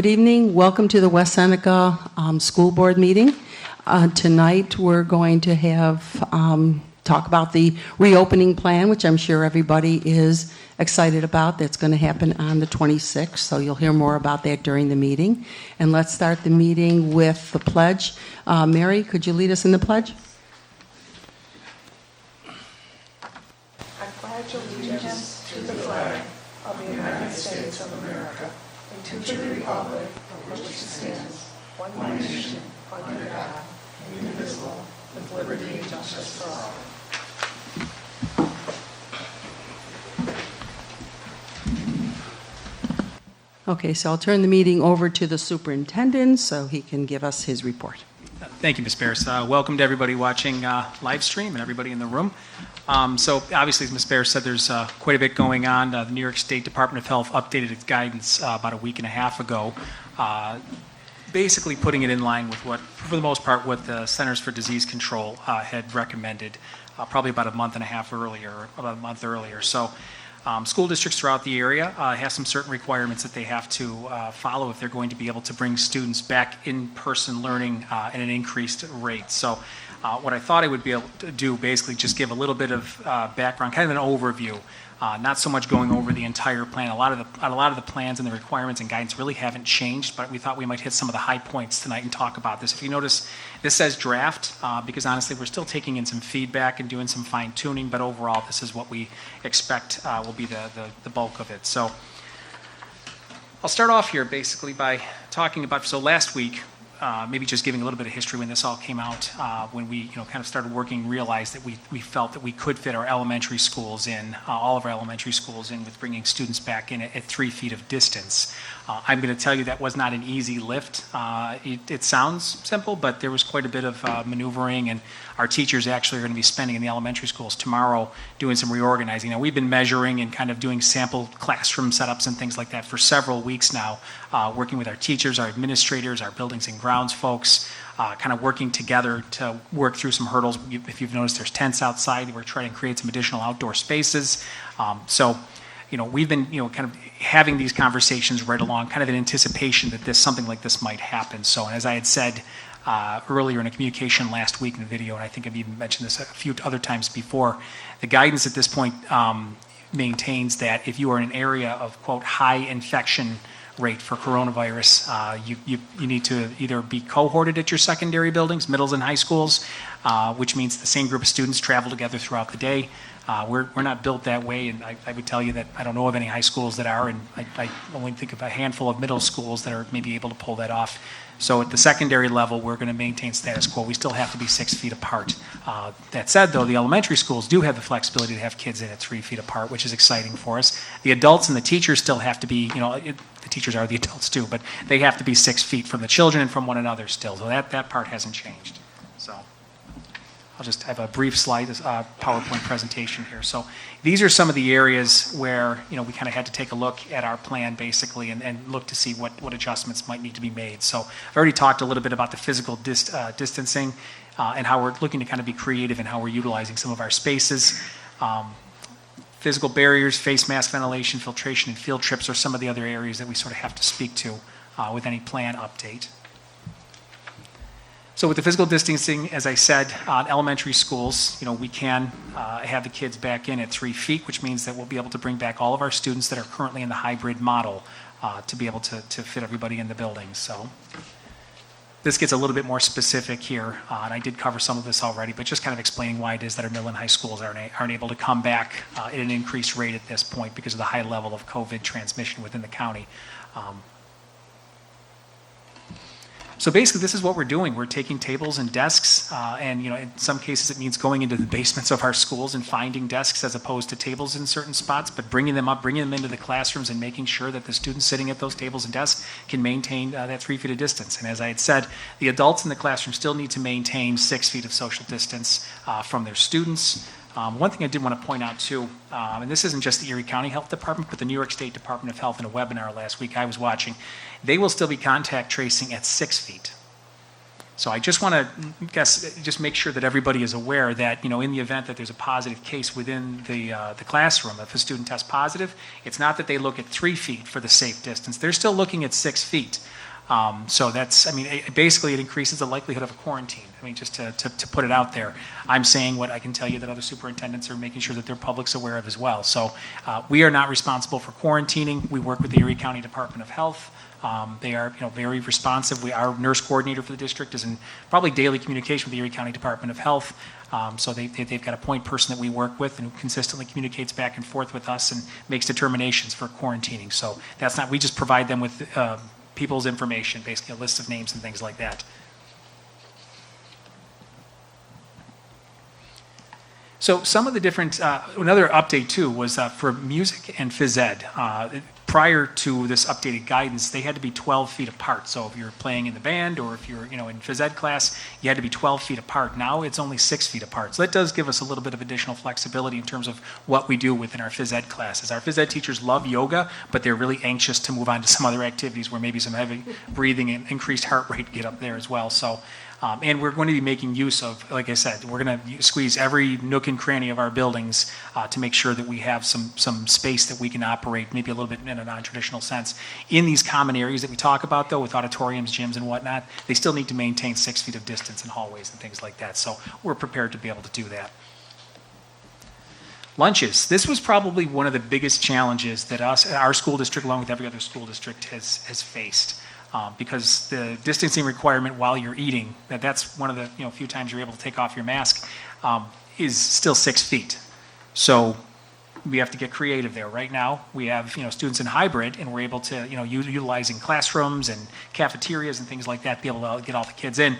Good evening. Welcome to the West Seneca School Board meeting. Tonight we're going to have talk about the reopening plan, which I'm sure everybody is excited about. That's going to happen on the 26th, so you'll hear more about that during the meeting. And let's start the meeting with the pledge. Mary, could you lead us in the pledge? I pledge allegiance to the flag of the United States of America and to the republic for which it stands, one nation, under God, indivisible, with liberty and justice for all. Okay, so I'll turn the meeting over to the superintendent so he can give us his report. Thank you, Ms. Bears. Welcome to everybody watching live stream and everybody in the room. So obviously, as Ms. Bears said, there's quite a bit going on. The New York State Department of Health updated its guidance about a week and a half ago, basically putting it in line with what, for the most part, what the Centers for Disease Control had recommended probably about a month earlier. So school districts throughout the area have some certain requirements that they have to follow if they're going to be able to bring students back in-person learning at an increased rate. So what I thought I would be able to do, basically just give a little bit of background, kind of an overview, not so much going over the entire plan. A lot of the plans and the requirements and guidance really haven't changed, but we thought we might hit some of the high points tonight and talk about this. If you notice, this says draft, because honestly, we're still taking in some feedback and doing some fine tuning, but overall, this is what we expect will be the bulk of it. So I'll start off here basically by talking about, so last week, maybe just giving a little bit of history when this all came out, when we kind of started working, realized that we felt that we could fit our elementary schools in, all of our elementary schools in, with bringing students back in at 3 feet of distance. I'm going to tell you that was not an easy lift. It sounds simple, but there was quite a bit of maneuvering, and our teachers actually are going to be spending in the elementary schools tomorrow doing some reorganizing. Now, we've been measuring and kind of doing sample classroom setups and things like that for several weeks now, working with our teachers, our administrators, our buildings and grounds folks, kind of working together to work through some hurdles. If you've noticed, there's tents outside. We're trying to create some additional outdoor spaces. So we've been, kind of having these conversations right along, kind of in anticipation that something like this might happen. So, and as I had said earlier in a communication last week in the video, and I think I've even mentioned this a few other times before, the guidance at this point maintains that if you are in an area of, quote, high infection rate for coronavirus, you need to either be cohorted at your secondary buildings, middles and high schools, which means the same group of students travel together throughout the day. We're not built that way, and I would tell you that I don't know of any high schools that are, and I only think of a handful of middle schools that are maybe able to pull that off. So at the secondary level, we're going to maintain status quo. We still have to be 6 feet apart. That said, though, the elementary schools do have the flexibility to have kids in at 3 feet apart, which is exciting for us. The adults and the teachers still have to be, the teachers are the adults too, but they have to be 6 feet from the children and from one another still. So that part hasn't changed. So I'll just have a brief slide, PowerPoint presentation here. So these are some of the areas where, we kind of had to take a look at our plan basically and look to see what adjustments might need to be made. So I've already talked a little bit about the physical distancing and how we're looking to kind of be creative in how we're utilizing some of our spaces. Physical barriers, face mask ventilation, filtration, and field trips are some of the other areas that we sort of have to speak to with any plan update. So with the physical distancing, as I said, elementary schools, we can have the kids back in at 3 feet, which means that we'll be able to bring back all of our students that are currently in the hybrid model to be able to fit everybody in the building. So this gets a little bit more specific here, and I did cover some of this already, but just kind of explaining why it is that our middle and high schools aren't able to come back at an increased rate at this point because of the high level of COVID transmission within the county. So basically, this is what we're doing. We're taking tables and desks, and in some cases it means going into the basements of our schools and finding desks as opposed to tables in certain spots, but bringing them into the classrooms and making sure that the students sitting at those tables and desks can maintain that 3 feet of distance. And as I had said, the adults in the classroom still need to maintain 6 feet of social distance from their students. One thing I did want to point out too, and this isn't just the Erie County Health Department, but the New York State Department of Health in a webinar last week I was watching, they will still be contact tracing at 6 feet. So I just want to just make sure that everybody is aware that, in the event that there's a positive case within the classroom, if a student tests positive, it's not that they look at 3 feet for the safe distance. They're still looking at 6 feet. So basically it increases the likelihood of a quarantine. Just to put it out there. I'm saying what I can tell you that other superintendents are making sure that their public's aware of as well. So we are not responsible for quarantining. We work with the Erie County Department of Health. They are, very responsive. Our nurse coordinator for the district is in probably daily communication with the Erie County Department of Health. So they've got a point person that we work with and who consistently communicates back and forth with us and makes determinations for quarantining. So we just provide them with people's information, basically a list of names and things like that. So some of the different, another update too was for music and phys ed. Prior to this updated guidance, they had to be 12 feet apart. So if you're playing in the band or if you're, in phys ed class, you had to be 12 feet apart. Now it's only 6 feet apart. So that does give us a little bit of additional flexibility in terms of what we do within our phys ed classes. Our phys ed teachers love yoga, but they're really anxious to move on to some other activities where maybe some heavy breathing and increased heart rate get up there as well. So. And we're going to be making use of, like I said, we're going to squeeze every nook and cranny of our buildings to make sure that we have some space that we can operate, maybe a little bit in a non-traditional sense. In these common areas that we talk about, though, with auditoriums, gyms, and whatnot, they still need to maintain 6 feet of distance in hallways and things like that. So we're prepared to be able to do that. Lunches. This was probably one of the biggest challenges that our school district, along with every other school district, has faced. Because the distancing requirement while you're eating, that's one of the few times you're able to take off your mask, is still 6 feet. So we have to get creative there. Right now, we have students in hybrid, and we're able to utilizing classrooms and cafeterias and things like that, be able to get all the kids in.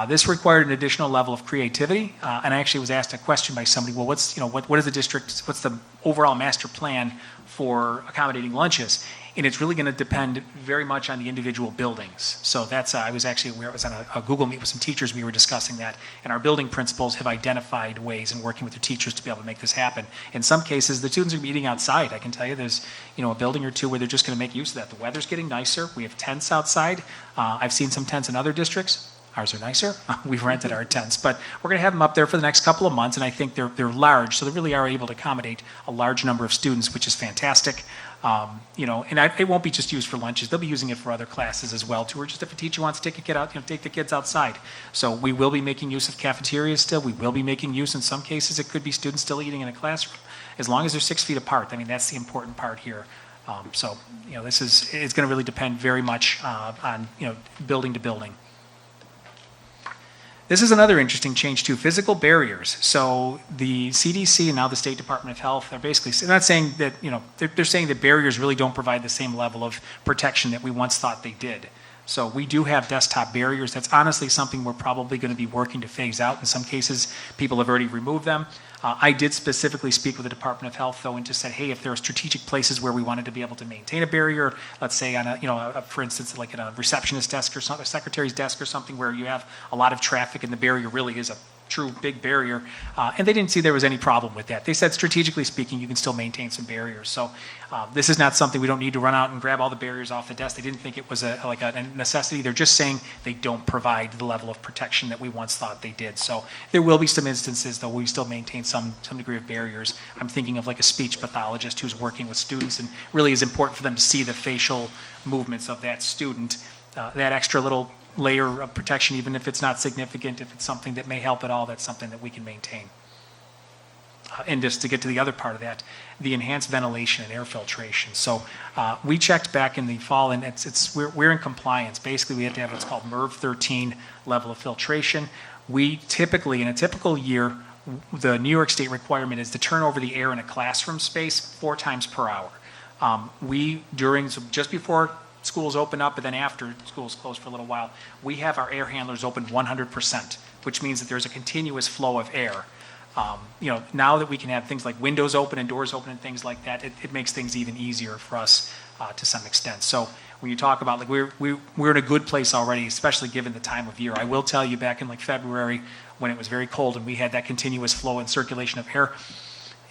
This required an additional level of creativity, and I actually was asked a question by somebody. Well, what is the district? What's the overall master plan for accommodating lunches? And it's really going to depend very much on the individual buildings. So that's, I was on a Google Meet with some teachers, we were discussing that, and our building principals have identified ways in working with the teachers to be able to make this happen. In some cases, the students are going to be eating outside. I can tell you there's, a building or two where they're just going to make use of that. The weather's getting nicer. We have tents outside. I've seen some tents in other districts. Ours are nicer. We've rented our tents, but we're going to have them up there for the next couple of months, and I think they're large, so they really are able to accommodate a large number of students, which is fantastic. And it won't be just used for lunches. They'll be using it for other classes as well, too, or just if a teacher wants to take a kid out, take the kids outside. So we will be making use of cafeterias still. We will be making use, in some cases, it could be students still eating in a classroom, as long as they're 6 feet apart. That's the important part here. It's going to really depend very much on, building to building. This is another interesting change too, physical barriers. So the CDC and now the State Department of Health are basically, they're not saying that, they're saying that barriers really don't provide the same level of protection that we once thought they did. So we do have desktop barriers. That's honestly something we're probably going to be working to phase out. In some cases, people have already removed them. I did specifically speak with the Department of Health, though, and just said, hey, if there are strategic places where we wanted to be able to maintain a barrier, let's say on for instance, like at a receptionist desk or something, a secretary's desk or something where you have a lot of traffic and the barrier really is a true big barrier, and they didn't see there was any problem with that. They said, strategically speaking, you can still maintain some barriers. So this is not something we don't need to run out and grab all the barriers off the desk. They didn't think it was a necessity. They're just saying they don't provide the level of protection that we once thought they did. So there will be some instances, though, we still maintain some degree of barriers. I'm thinking of like a speech pathologist who's working with students, and really is important for them to see the facial movements of that student, that extra little layer of protection, even if it's not significant, if it's something that may help at all, that's something that we can maintain. And just to get to the other part of that, the enhanced ventilation and air filtration. So we checked back in the fall, and we're in compliance. Basically, we have to have what's called MERV 13 level of filtration. We typically, in a typical year, the New York State requirement is to turn over the air in a classroom space 4 times per hour. So just before schools open up, and then after schools close for a little while, we have our air handlers open 100%, which means that there's a continuous flow of air. Now that we can have things like windows open and doors open and things like that, it makes things even easier for us to some extent. So when you talk about, like, we're in a good place already, especially given the time of year. I will tell you, back in like February, when it was very cold and we had that continuous flow and circulation of air,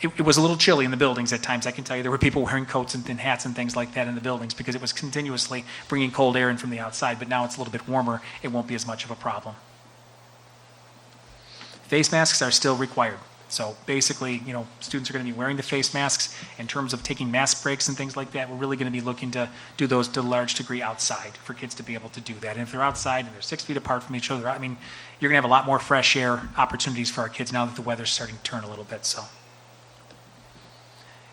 it was a little chilly in the buildings at times. I can tell you there were people wearing coats and hats and things like that in the buildings because it was continuously bringing cold air in from the outside, but now it's a little bit warmer. It won't be as much of a problem. Face masks are still required. So basically, students are going to be wearing the face masks. In terms of taking mask breaks and things like that, we're really going to be looking to do those to a large degree outside for kids to be able to do that. And if they're outside and they're 6 feet apart from each other, I mean, you're going to have a lot more fresh air opportunities for our kids now that the weather's starting to turn a little bit. So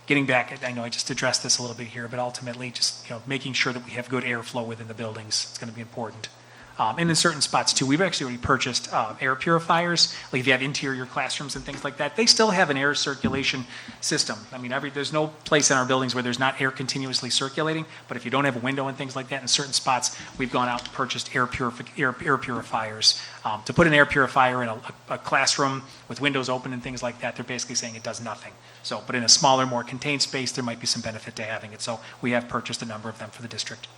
getting back, I know I just addressed this a little bit here, but ultimately just making sure that we have good airflow within the buildings. It's going to be important. And in certain spots too, we've actually already purchased air purifiers. Like if you have interior classrooms and things like that, they still have an air circulation system. I mean, there's no place in our buildings where there's not air continuously circulating, but if you don't have a window and things like that, in certain spots, we've gone out and purchased air purifiers. To put an air purifier in a classroom with windows open and things like that, they're basically saying it does nothing. So, but in a smaller, more contained space, there might be some benefit to having it. So we have purchased a number of them for the district.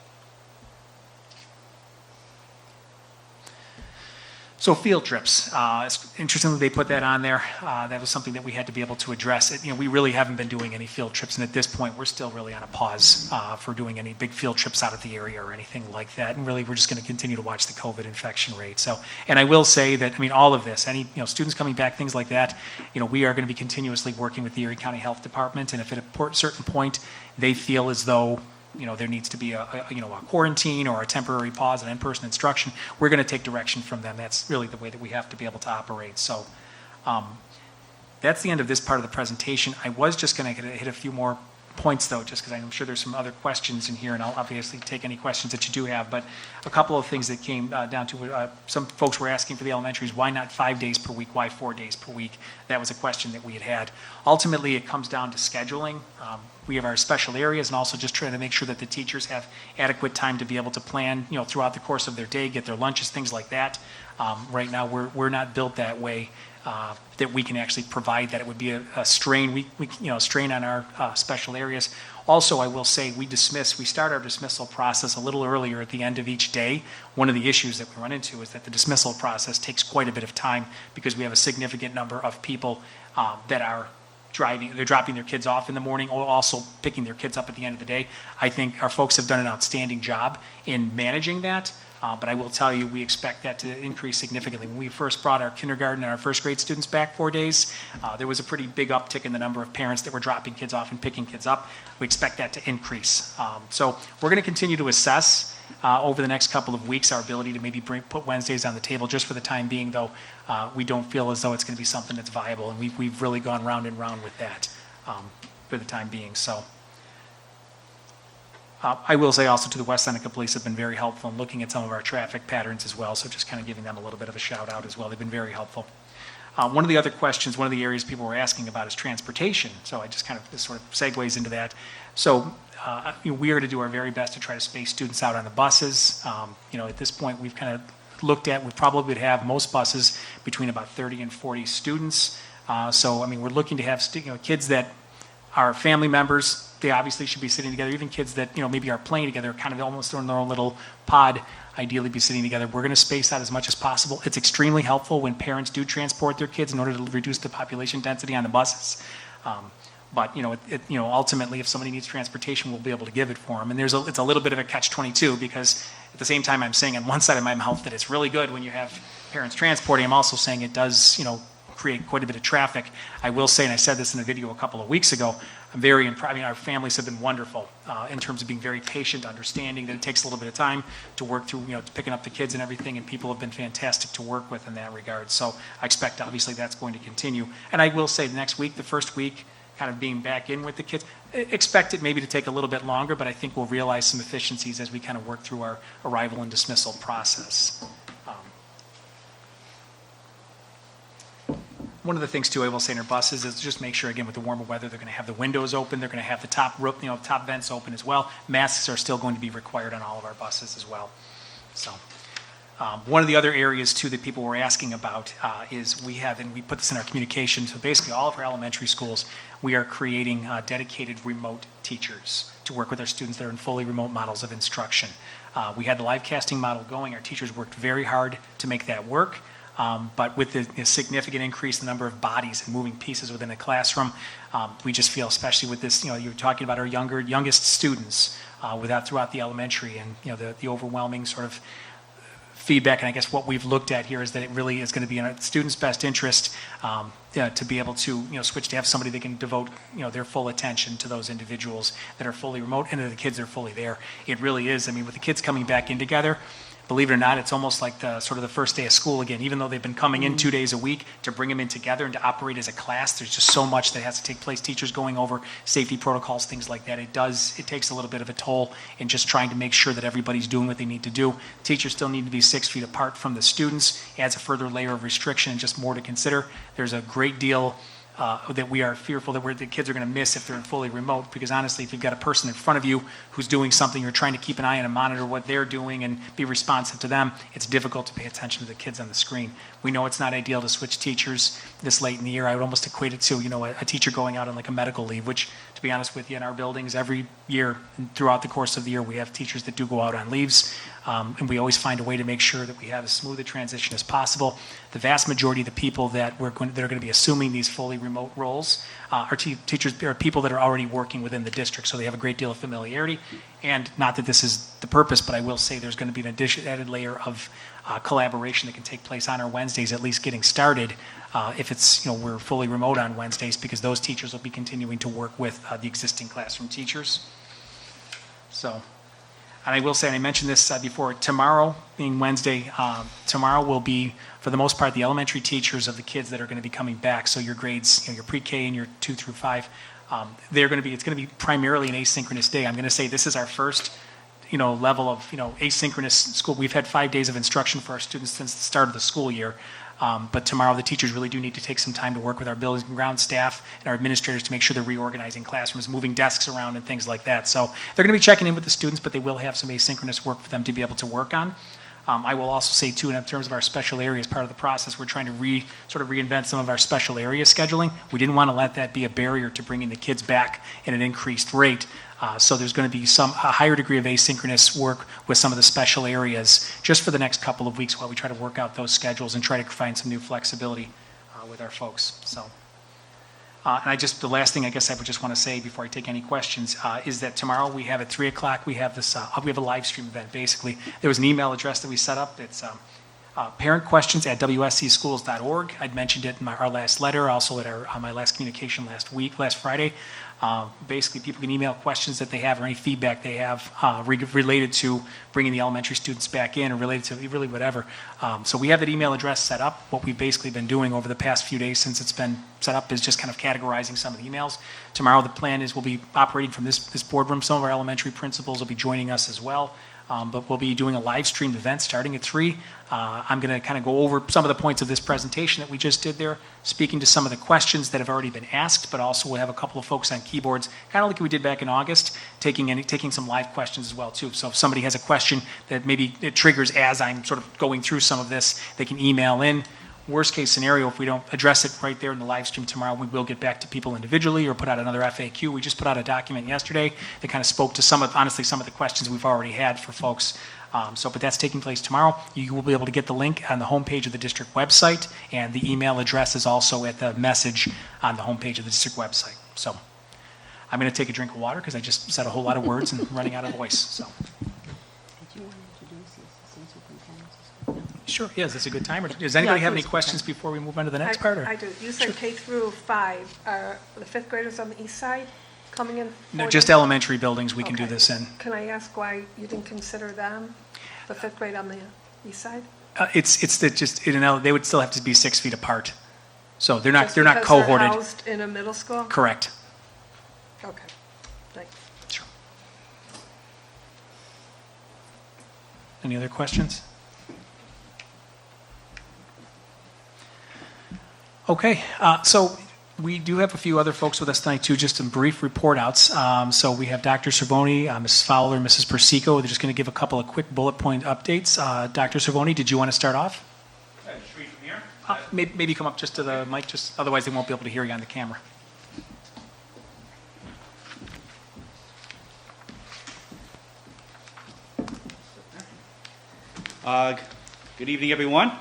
So field trips, it's interesting that they put that on there. That was something that we had to be able to address. We really haven't been doing any field trips, and at this point, we're still really on a pause for doing any big field trips out of the area or anything like that. And really, we're just going to continue to watch the COVID infection rate. So, and I will say that, all of this, any students coming back, things like that, we are going to be continuously working with the Erie County Health Department, and if at a certain point they feel as though there needs to be a quarantine or a temporary pause in in-person instruction, we're going to take direction from them. That's really the way that we have to be able to operate. So that's the end of this part of the presentation. I was just going to hit a few more points, though, just because I'm sure there's some other questions in here, and I'll obviously take any questions that you do have. But a couple of things that came down to some folks were asking for the elementaries, why not 5 days per week? Why 4 days per week? That was a question that we had. Ultimately, it comes down to scheduling. We have our special areas and also just trying to make sure that the teachers have adequate time to be able to plan, throughout the course of their day, get their lunches, things like that. Right now, we're not built that way. That we can actually provide that. It would be a strain, strain on our special areas. Also, I will say we start our dismissal process a little earlier at the end of each day. One of the issues that we run into is that the dismissal process takes quite a bit of time because we have a significant number of people that are they're dropping their kids off in the morning or also picking their kids up at the end of the day. I think our folks have done an outstanding job in managing that. But I will tell you, we expect that to increase significantly. When we first brought our kindergarten and our first grade students back 4 days, there was a pretty big uptick in the number of parents that were dropping kids off and picking kids up. We expect that to increase. So we're going to continue to assess over the next couple of weeks our ability to maybe put Wednesdays on the table. Just for the time being, though, we don't feel as though it's going to be something that's viable, and we've really gone round and round with that for the time being. So. I will say also to the West Seneca Police have been very helpful in looking at some of our traffic patterns as well, so just kind of giving them a little bit of a shout out as well. They've been very helpful. One of the other questions, one of the areas people were asking about is transportation, so I just kind of, this sort of segues into that. So we are to do our very best to try to space students out on the buses. At this point we've kind of looked at, we probably would have most buses between about 30 and 40 students. So we're looking to have kids that are family members. They obviously should be sitting together. Even kids that maybe are playing together, kind of almost in their own little pod, ideally be sitting together. We're going to space out as much as possible. It's extremely helpful when parents do transport their kids in order to reduce the population density on the buses. But ultimately, if somebody needs transportation, we'll be able to give it for them. And it's a little bit of a catch-22 because at the same time, I'm saying on one side of my mouth that it's really good when you have parents transporting. I'm also saying it does create quite a bit of traffic. I will say, and I said this in a video a couple of weeks ago, I'm very impressed. Our families have been wonderful in terms of being very patient, understanding that it takes a little bit of time to work through, picking up the kids and everything, and people have been fantastic to work with in that regard. So I expect, obviously, that's going to continue. And I will say next week, the first week, kind of being back in with the kids, expect it maybe to take a little bit longer, but I think we'll realize some efficiencies as we kind of work through our arrival and dismissal process. One of the things too I will say in our buses is just make sure, again, with the warmer weather, they're going to have the windows open, they're going to have the top vents open as well. Masks are still going to be required on all of our buses as well. So one of the other areas too that people were asking about is we put this in our communication. So basically all of our elementary schools, we are creating dedicated remote teachers to work with our students that are in fully remote models of instruction. We had the live casting model going. Our teachers worked very hard to make that work. But with the significant increase in the number of bodies and moving pieces within a classroom, we just feel, especially with this, you're talking about our youngest students throughout the elementary, and the overwhelming sort of feedback, and I guess what we've looked at here is that it really is going to be in a student's best interest to be able to switch to have somebody that can devote their full attention to those individuals that are fully remote and to the kids that are fully there. It really is. I mean, with the kids coming back in together, believe it or not, it's almost like the first day of school again. Even though they've been coming in 2 days a week, to bring them in together and to operate as a class, there's just so much that has to take place. Teachers going over safety protocols, things like that. It takes a little bit of a toll in just trying to make sure that everybody's doing what they need to do. Teachers still need to be 6 feet apart from the students. Adds a further layer of restriction and just more to consider. There's a great deal that we are fearful that the kids are going to miss if they're fully remote, because honestly, if you've got a person in front of you who's doing something, you're trying to keep an eye on and monitor what they're doing and be responsive to them, it's difficult to pay attention to the kids on the screen. We know it's not ideal to switch teachers this late in the year. I would almost equate it to, a teacher going out on like a medical leave, which, to be honest with you, in our buildings every year throughout the course of the year, we have teachers that do go out on leaves, and we always find a way to make sure that we have as smooth a transition as possible. The vast majority of the people that are going to be assuming these fully remote roles are teachers, are people that are already working within the district, so they have a great deal of familiarity. And not that this is the purpose, but I will say there's going to be an added layer of collaboration that can take place on our Wednesdays, at least getting started, if it's, we're fully remote on Wednesdays, because those teachers will be continuing to work with the existing classroom teachers. So, and I will say, and I mentioned this before, tomorrow being Wednesday, tomorrow will be, for the most part, the elementary teachers of the kids that are going to be coming back. So your grades, your pre-K and your 2 through 5, it's going to be primarily an asynchronous day. I'm going to say this is our first level of asynchronous school. We've had 5 days of instruction for our students since the start of the school year. But tomorrow the teachers really do need to take some time to work with our buildings and ground staff and our administrators to make sure they're reorganizing classrooms, moving desks around and things like that. So they're going to be checking in with the students, but they will have some asynchronous work for them to be able to work on. I will also say too, in terms of our special areas, part of the process, we're trying to reinvent some of our special area scheduling. We didn't want to let that be a barrier to bringing the kids back at an increased rate. So there's going to be a higher degree of asynchronous work with some of the special areas just for the next couple of weeks while we try to work out those schedules and try to find some new flexibility with our folks. So, and the last thing I guess I would just want to say before I take any questions is that tomorrow we have at 3 o'clock, we have we have a live stream event. Basically, there was an email address that we set up. It's parentquestions@wscschools.org. I'd mentioned it in our last letter, also at my last communication last Friday. Basically, people can email questions that they have or any feedback they have related to bringing the elementary students back in or related to really whatever. So we have that email address set up. What we've basically been doing over the past few days since it's been set up is just kind of categorizing some of the emails. Tomorrow the plan is we'll be operating from this boardroom. Some of our elementary principals will be joining us as well. But we'll be doing a live streamed event starting at 3. I'm going to kind of go over some of the points of this presentation that we just did there, speaking to some of the questions that have already been asked, but also we'll have a couple of folks on keyboards, kind of like we did back in August, taking some live questions as well too. So if somebody has a question that maybe it triggers as I'm sort of going through some of this, they can email in. Worst case scenario, if we don't address it right there in the live stream tomorrow, we will get back to people individually or put out another FAQ. We just put out a document yesterday that kind of spoke to some of the questions we've already had for folks. But that's taking place tomorrow. You will be able to get the link on the homepage of the district website, and the email address is also at the message on the homepage of the district website. So I'm going to take a drink of water because I just said a whole lot of words and running out of voice. So. Sure, yes, that's a good time. Does anybody have any questions before we move on to the next part? Or? I do. You said K through 5. Are the 5th graders on the east side coming in? No, just elementary buildings we can do this in. Can I ask why you didn't consider them, the 5th grade on the east side? They would still have to be 6 feet apart. So they're not Just because cohorted. They're housed in a middle school? Correct. Okay, thanks. Sure. Any other questions? Okay, so we do have a few other folks with us tonight too, just some brief report outs. So we have Dr. Cervoni, Mrs. Fowler, Mrs. Persico. They're just going to give a couple of quick bullet point updates. Dr. Cervoni, did you want to start off? Should we from here? Maybe come up just to the mic, otherwise they won't be able to hear you on the camera. Good evening, everyone.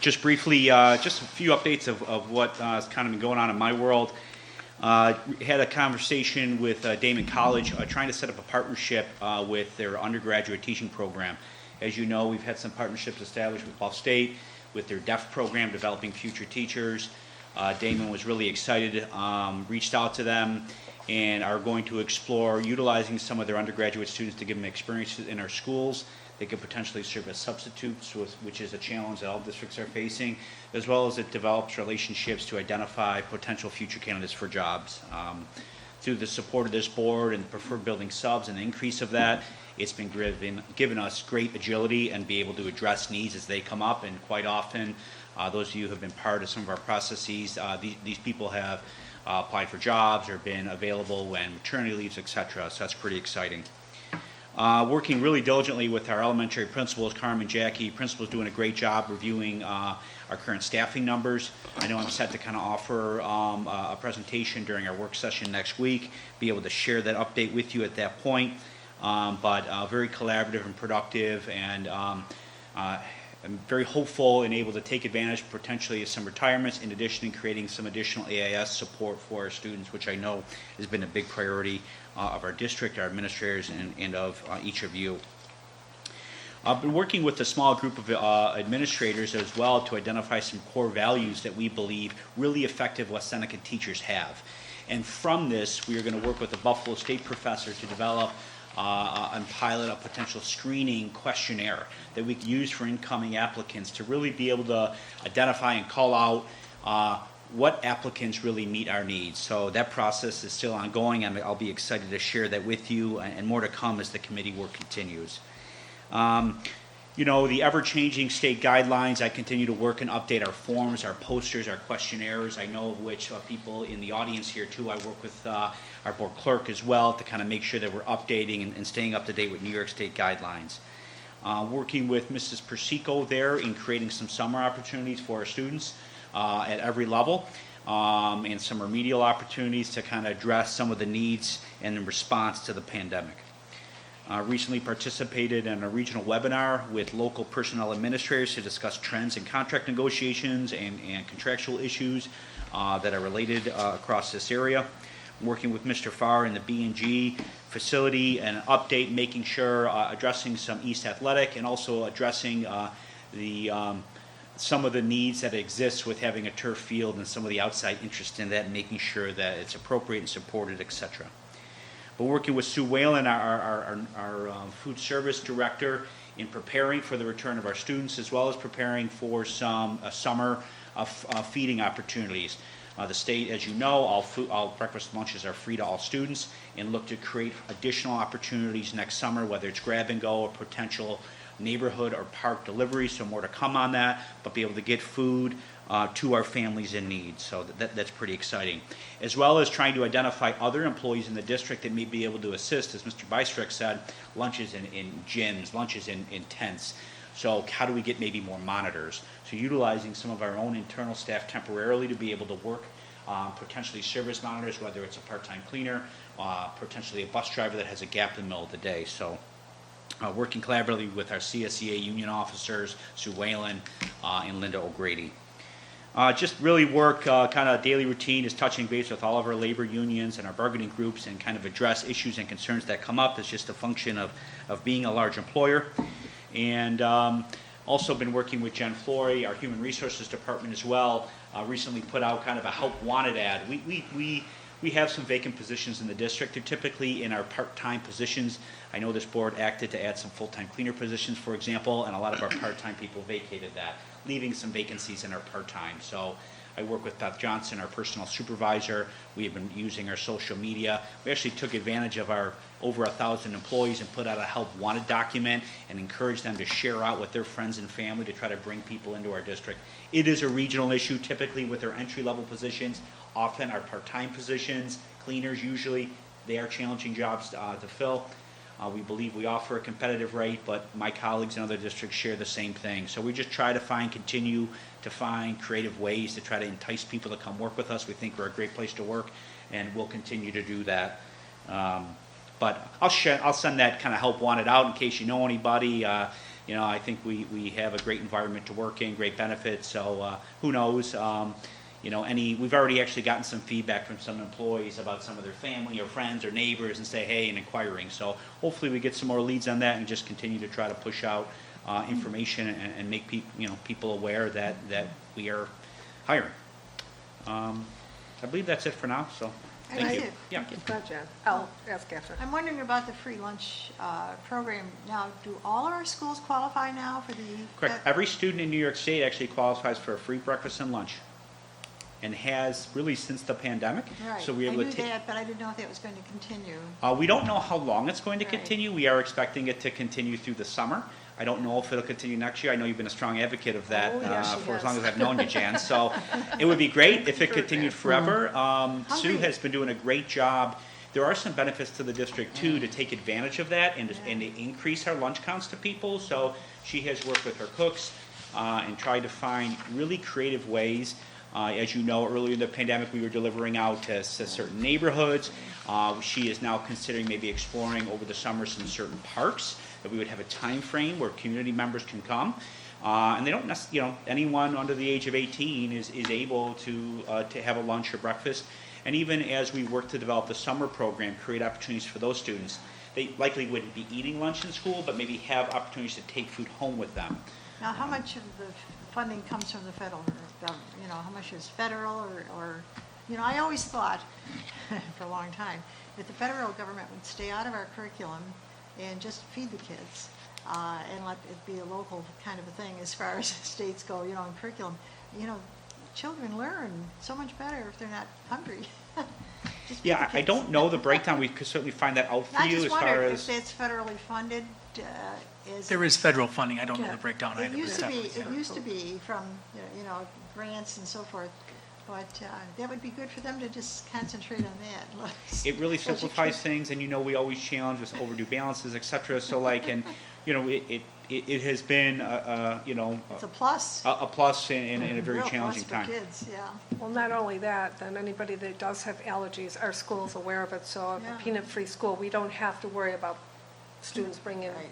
Just briefly, just a few updates of what has kind of been going on in my world. Had a conversation with Damon College trying to set up a partnership with their undergraduate teaching program. As you know, we've had some partnerships established with Ball State, with their DEF program, Developing Future Teachers. Damon was really excited, reached out to them, and are going to explore utilizing some of their undergraduate students to give them experiences in our schools. They could potentially serve as substitutes, which is a challenge that all districts are facing, as well as it develops relationships to identify potential future candidates for jobs. Through the support of this board and preferred building subs and the increase of that, it's been given us great agility and be able to address needs as they come up. And quite often, those of you who have been part of some of our processes, these people have applied for jobs or been available when maternity leaves, et cetera. So that's pretty exciting. Working really diligently with our elementary principals, Carmen, Jackie. Principals doing a great job reviewing our current staffing numbers. I know I'm set to kind of offer a presentation during our work session next week, be able to share that update with you at that point. But very collaborative and productive, and I'm very hopeful and able to take advantage potentially of some retirements, in addition to creating some additional AIS support for our students, which I know has been a big priority of our district, our administrators, and of each of you. I've been working with a small group of administrators as well to identify some core values that we believe really effective West Seneca teachers have. And from this, we are going to work with a Buffalo State professor to develop and pilot a potential screening questionnaire that we can use for incoming applicants to really be able to identify and call out what applicants really meet our needs. So that process is still ongoing, and I'll be excited to share that with you, and more to come as the committee work continues. You know, the ever-changing state guidelines, I continue to work and update our forms, our posters, our questionnaires. I know of which people in the audience here too. I work with our board clerk as well to kind of make sure that we're updating and staying up to date with New York State guidelines. Working with Mrs. Persico there in creating some summer opportunities for our students at every level, and some remedial opportunities to kind of address some of the needs and in response to the pandemic. Recently participated in a regional webinar with local personnel administrators to discuss trends in contract negotiations and contractual issues that are related across this area. Working with Mr. Farr in the B&G facility and an update, making sure addressing some East Athletic and also addressing some of the needs that exist with having a turf field and some of the outside interest in that, and making sure that it's appropriate and supported, etc. But working with Sue Whalen, our food service director, in preparing for the return of our students, as well as preparing for some summer feeding opportunities. The state, as you know, all breakfast lunches are free to all students, and look to create additional opportunities next summer, whether it's grab and go or potential neighborhood or park delivery. So more to come on that, but be able to get food to our families in need. So that's pretty exciting. As well as trying to identify other employees in the district that may be able to assist, as Mr. Bystrick said, lunches in gyms, lunches in tents. So how do we get maybe more monitors? So utilizing some of our own internal staff temporarily to be able to work, potentially service monitors, whether it's a part-time cleaner, potentially a bus driver that has a gap in the middle of the day. So working collaboratively with our CSEA union officers, Sue Whalen and Linda O'Grady. Just really work kind of daily routine is touching base with all of our labor unions and our bargaining groups and kind of address issues and concerns that come up. It's just a function of being a large employer. And also been working with Jen Flory, our human resources department as well. Recently put out kind of a help wanted ad. We have some vacant positions in the district. They're typically in our part-time positions. I know this board acted to add some full-time cleaner positions, for example, and a lot of our part-time people vacated that, leaving some vacancies in our part-time. So I work with Beth Johnson, our personal supervisor. We have been using our social media. We actually took advantage of our over 1,000 employees and put out a help wanted document and encouraged them to share out with their friends and family to try to bring people into our district. It is a regional issue, typically with our entry-level positions, often our part-time positions, cleaners usually. They are challenging jobs to fill. We believe we offer a competitive rate, but my colleagues in other districts share the same thing. So we just try to continue to find creative ways to try to entice people to come work with us. We think we're a great place to work, and we'll continue to do that. But I'll send that kind of help wanted out in case you know anybody. I think we have a great environment to work in, great benefits, so who knows? We've already actually gotten some feedback from some employees about some of their family or friends or neighbors and say, hey, and inquiring. So hopefully we get some more leads on that and just continue to try to push out information and make people aware that we are hiring. I believe that's it for now, so thank you. That's it. Yeah. Gotcha. I'll ask after. I'm wondering about the free lunch program. Now, do all of our schools qualify now for the? Correct. Every student in New York State actually qualifies for a free breakfast and lunch, and has really since the pandemic. Right. So we're I able knew to take. that, but I didn't know if that was going to continue. We don't know how long it's going to Right. continue. We are expecting it to continue through the summer. I don't know if it'll continue next year. I know you've been a strong advocate of that Oh, yes, she for as has. long as I've known you, Jan. So it would be great if it continued forever. Sue Hungry. has been doing a great job. There are some benefits to the district too to take advantage of that and to increase our lunch counts to people. So she has worked with her cooks and tried to find really creative ways. As you know, earlier in the pandemic, we were delivering out to certain neighborhoods. She is now considering maybe exploring over the summer some certain parks that we would have a time frame where community members can come. And they don't necessarily, anyone under the age of 18 is able to have a lunch or breakfast. And even as we work to develop the summer program, create opportunities for those students, they likely wouldn't be eating lunch in school, but maybe have opportunities to take food home with them. Now, how much of the funding comes from the federal government? How much is federal or I always thought for a long time that the federal government would stay out of our curriculum and just feed the kids and let it be a local kind of a thing as far as states go, in curriculum. Children learn so much better if they're not hungry. Just feed Yeah, the I kids. don't know the breakdown. We could certainly find that out for I you just as far wondered as. if it's federally funded. There is federal funding. I don't know Yeah. the breakdown It either. used but to be. definitely. It used to be from grants and so forth, but that would be good for them to just concentrate on that. It really Education. simplifies things, and we always challenge with overdue balances, et cetera. So it has been It's a plus. a plus in a very Real challenging plus time. for kids, yeah. Well, not only that, then anybody that does have allergies, our school's aware of it, so if Yeah. a peanut-free school, we don't have to worry about students bringing Right.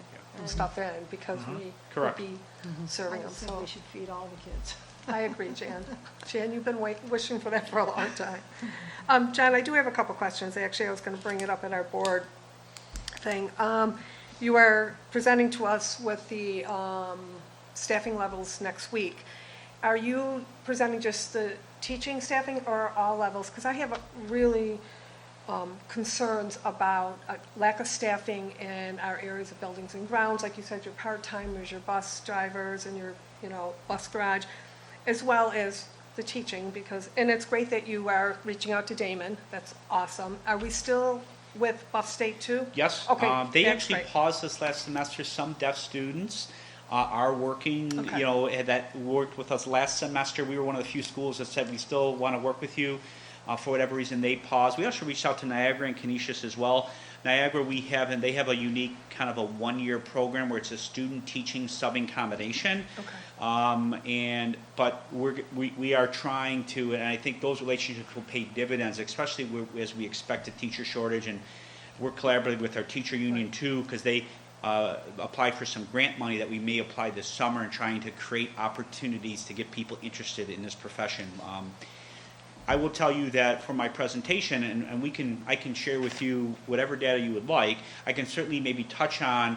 stuff in because we would Correct. be I serving them. just think So we should feed all the kids. I agree, Jan. Jan, you've been wishing for that for a long time. John, I do have a couple questions. Actually, I was going to bring it up at our board thing. You are presenting to us with the staffing levels next week. Are you presenting just the teaching staffing or all levels? Because I have really concerns about lack of staffing in our areas of buildings and grounds, like you said, your part-timers, your bus drivers, and your bus garage, as well as the teaching. And it's great that you are reaching out to Damon. That's awesome. Are we still with Buff State too? Yes. Okay, They that's actually great. paused this last semester. Some deaf students are working, Okay. that worked with us last semester. We were one of the few schools that said we still want to work with you. For whatever reason, they paused. We also reached out to Niagara and Canisius as well. Niagara, they have a unique kind of a one-year program where it's a student teaching subbing combination. Okay. But we are trying to, and I think those relationships will pay dividends, especially as we expect a teacher shortage, and we're collaborating with our teacher union too, because they applied for some grant money that we may apply this summer and trying to create opportunities to get people interested in this profession. I will tell you that for my presentation, and I can share with you whatever data you would like. I can certainly maybe touch on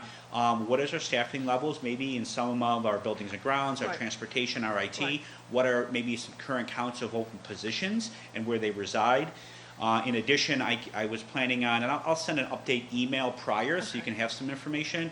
what is our staffing levels, maybe in some of our buildings and grounds, our Right. transportation, our IT. Right. What are maybe some current counts of open positions and where they reside. In addition, I was planning on, and I'll send an update email prior so you can have some information.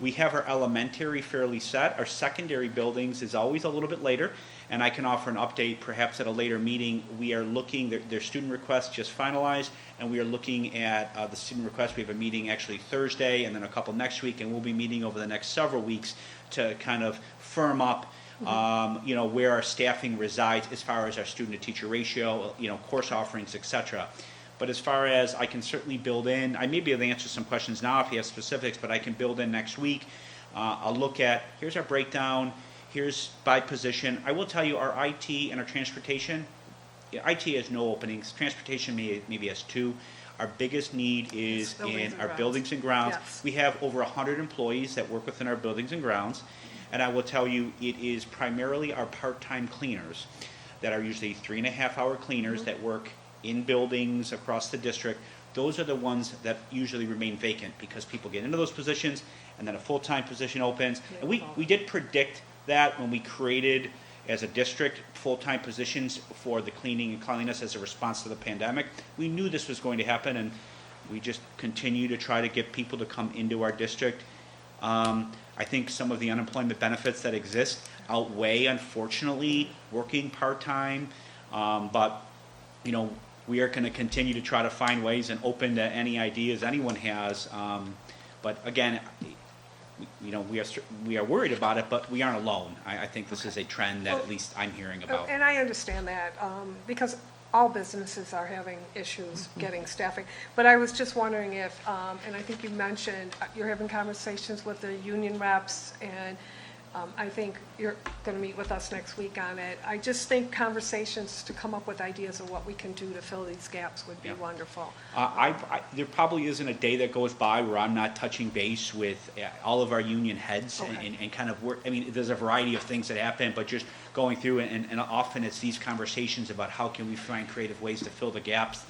We have our elementary fairly set. Our secondary buildings is always a little bit later, and I can offer an update perhaps at a later meeting. We are looking, their student requests just finalized, and we are looking at the student requests. We have a meeting actually Thursday and then a couple next week, and we'll be meeting over the next several weeks to kind of firm up where our staffing resides as far as our student-to-teacher ratio, course offerings, et cetera. But as far as I can certainly build in, I may be able to answer some questions now if you have specifics, but I can build in next week. I'll look at, here's our breakdown, here's by position. I will tell you our IT and our transportation, IT has no openings. Transportation maybe has 2. Our biggest need is Buildings in and our grounds. buildings and grounds. Yes. We have over 100 employees that work within our buildings and grounds. And I will tell you, it is primarily our part-time cleaners that are usually 3.5-hour cleaners that work in buildings across the district. Those are the ones that usually remain vacant because people get into those positions and then a full-time position opens. And we did predict that when we created, as a district, full-time positions for the cleaning and cleanliness as a response to the pandemic. We knew this was going to happen, and we just continue to try to get people to come into our district. I think some of the unemployment benefits that exist outweigh, unfortunately, working part-time. But, you know, we are going to continue to try to find ways and open to any ideas anyone has. But again, you know, we are worried about it, but we aren't alone. I think this is a trend that at least I'm hearing about. And I understand that, because all businesses are having issues getting staffing. But I was just wondering if, and I think you mentioned, you're having conversations with the union reps, and I think you're going to meet with us next week on it. I just think conversations to come up with ideas of what we can do to fill these gaps would be wonderful. There probably isn't a day that goes by where I'm not touching base with all of our union heads and kind of work. I mean, there's a variety of things that happen, but just going through and often it's these conversations about how can we find creative ways to fill the gaps.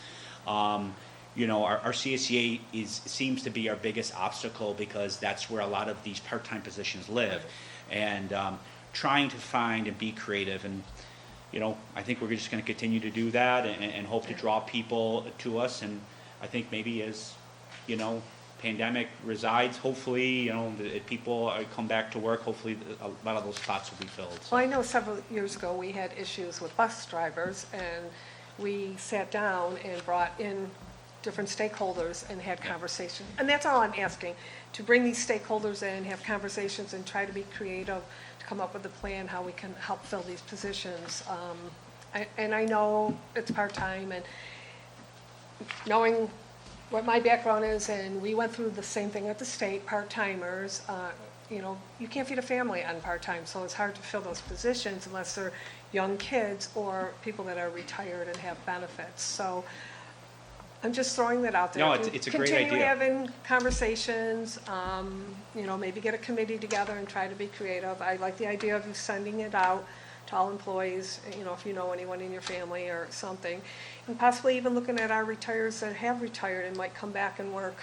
You know, our CSEA seems to be our biggest obstacle because that's where a lot of these part-time positions live. And trying to find and be creative. And, you know, I think we're just going to continue to do that and hope to draw people to us. And I think maybe as, you know, pandemic resides, hopefully, you know, people come back to work, hopefully a lot of those spots will be filled. So. Well, I know several years ago we had issues with bus drivers, and we sat down and brought in different stakeholders and had conversations. And that's all I'm asking, to bring these stakeholders in, have conversations, and try to be creative, to come up with a plan how we can help fill these positions. And I know it's part-time, and knowing what my background is, and we went through the same thing at the state, part-timers, you know, you can't feed a family on part-time, so it's hard to fill those positions unless they're young kids or people that are retired and have benefits. So I'm just throwing that out there. No, it's a great Continue idea. having conversations, you know, maybe get a committee together and try to be creative. I like the idea of you sending it out to all employees, you know, if you know anyone in your family or something. And possibly even looking at our retirees that have retired and might come back and work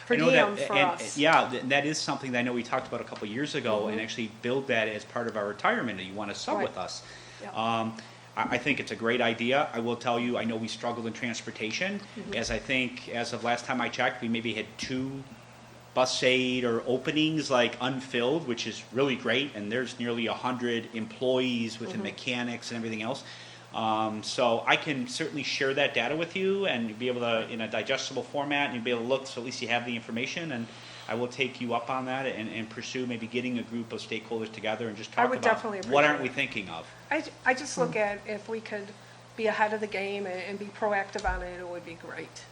per I know diem that, for and, us. yeah, that is something that I know we talked about a couple years ago, and actually build that as part of our retirement, that you want to sub Right. with us. Yeah. I think it's a great idea. I will tell you, I know we struggled in transportation, as I think, as of last time I checked, we maybe had 2 bus aid or openings like unfilled, which is really great, and there's nearly 100 employees within mechanics and everything else. So I can certainly share that data with you and be able to, in a digestible format, and you'll be able to look, so at least you have the information, and I will take you up on that and pursue maybe getting a group of stakeholders together and just I talk would about definitely what aren't we appreciate thinking of. I just look at if we could be ahead of the game and be proactive on it, it would be great.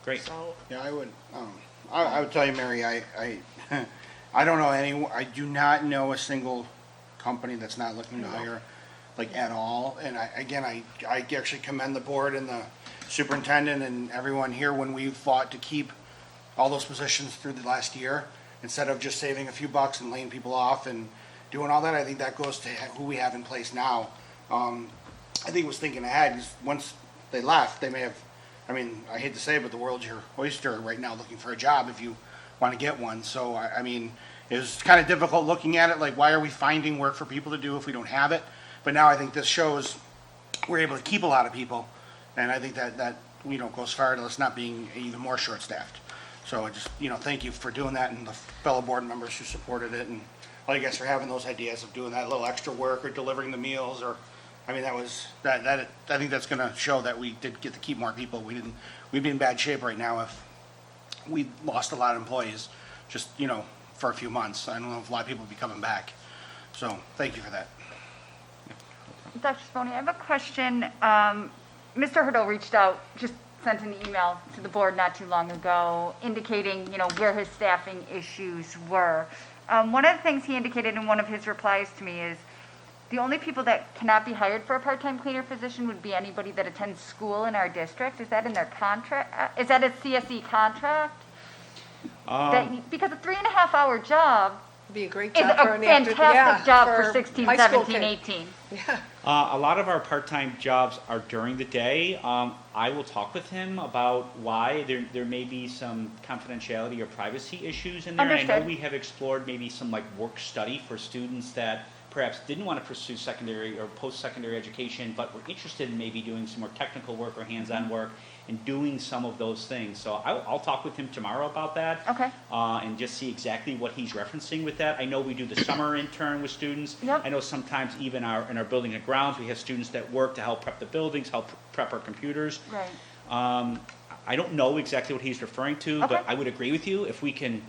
Great. So, Yeah, I would. I would tell you, Mary. I I don't know any. I do not know a single company that's not looking to hire, like at all. And I actually commend the board and the superintendent and everyone here when we fought to keep all those positions through the last year instead of just saving a few bucks and laying people off and doing all that. I think that goes to who we have in place now. I think it was thinking ahead, 'cause once they left, they may have. I mean, I hate to say it, but the world's your oyster right now looking for a job if you want to get one. So, I mean, it was kind of difficult looking at it, like, why are we finding work for people to do if we don't have it? But now I think this shows we're able to keep a lot of people, and I think that you know, goes far to us not being even more short-staffed. So I just, you know, thank you for doing that, and the fellow board members who supported it, and all you guys for having those ideas of doing that little extra work or delivering the meals, or, I mean, I think that's gonna show that we did get to keep more people. We'd be in bad shape right now if we lost a lot of employees, just, you know, for a few months. I don't know if a lot of people will be coming back. So, thank you for that. Dr. Sponi, I have a question. Mr. Hurdle reached out, just sent an email to the board not too long ago indicating, you know, where his staffing issues were. One of the things he indicated in one of his replies to me is the only people that cannot be hired for a part-time cleaner position would be anybody that attends school in our district. Is that in their contract? Is that a CSE contract? Because a 3.5-hour job Be a great is job for a an after, fantastic job for 16, high school 17, kid. 18. A lot of our part-time jobs are during the day. I will talk with him about why there may be some confidentiality or privacy issues in there. And I know Understood. we have explored maybe some like work study for students that perhaps didn't want to pursue secondary or post-secondary education, but were interested in maybe doing some more technical work or hands-on work and doing some of those things. So I'll talk with him tomorrow about that. Okay. And just see exactly what he's referencing with that. I know we do the summer intern with students. Yep. I know sometimes even in our building and grounds, we have students that work to help prep the buildings, help prep our computers. Right. I don't know exactly what he's referring to, Okay. but I would agree with you. If we can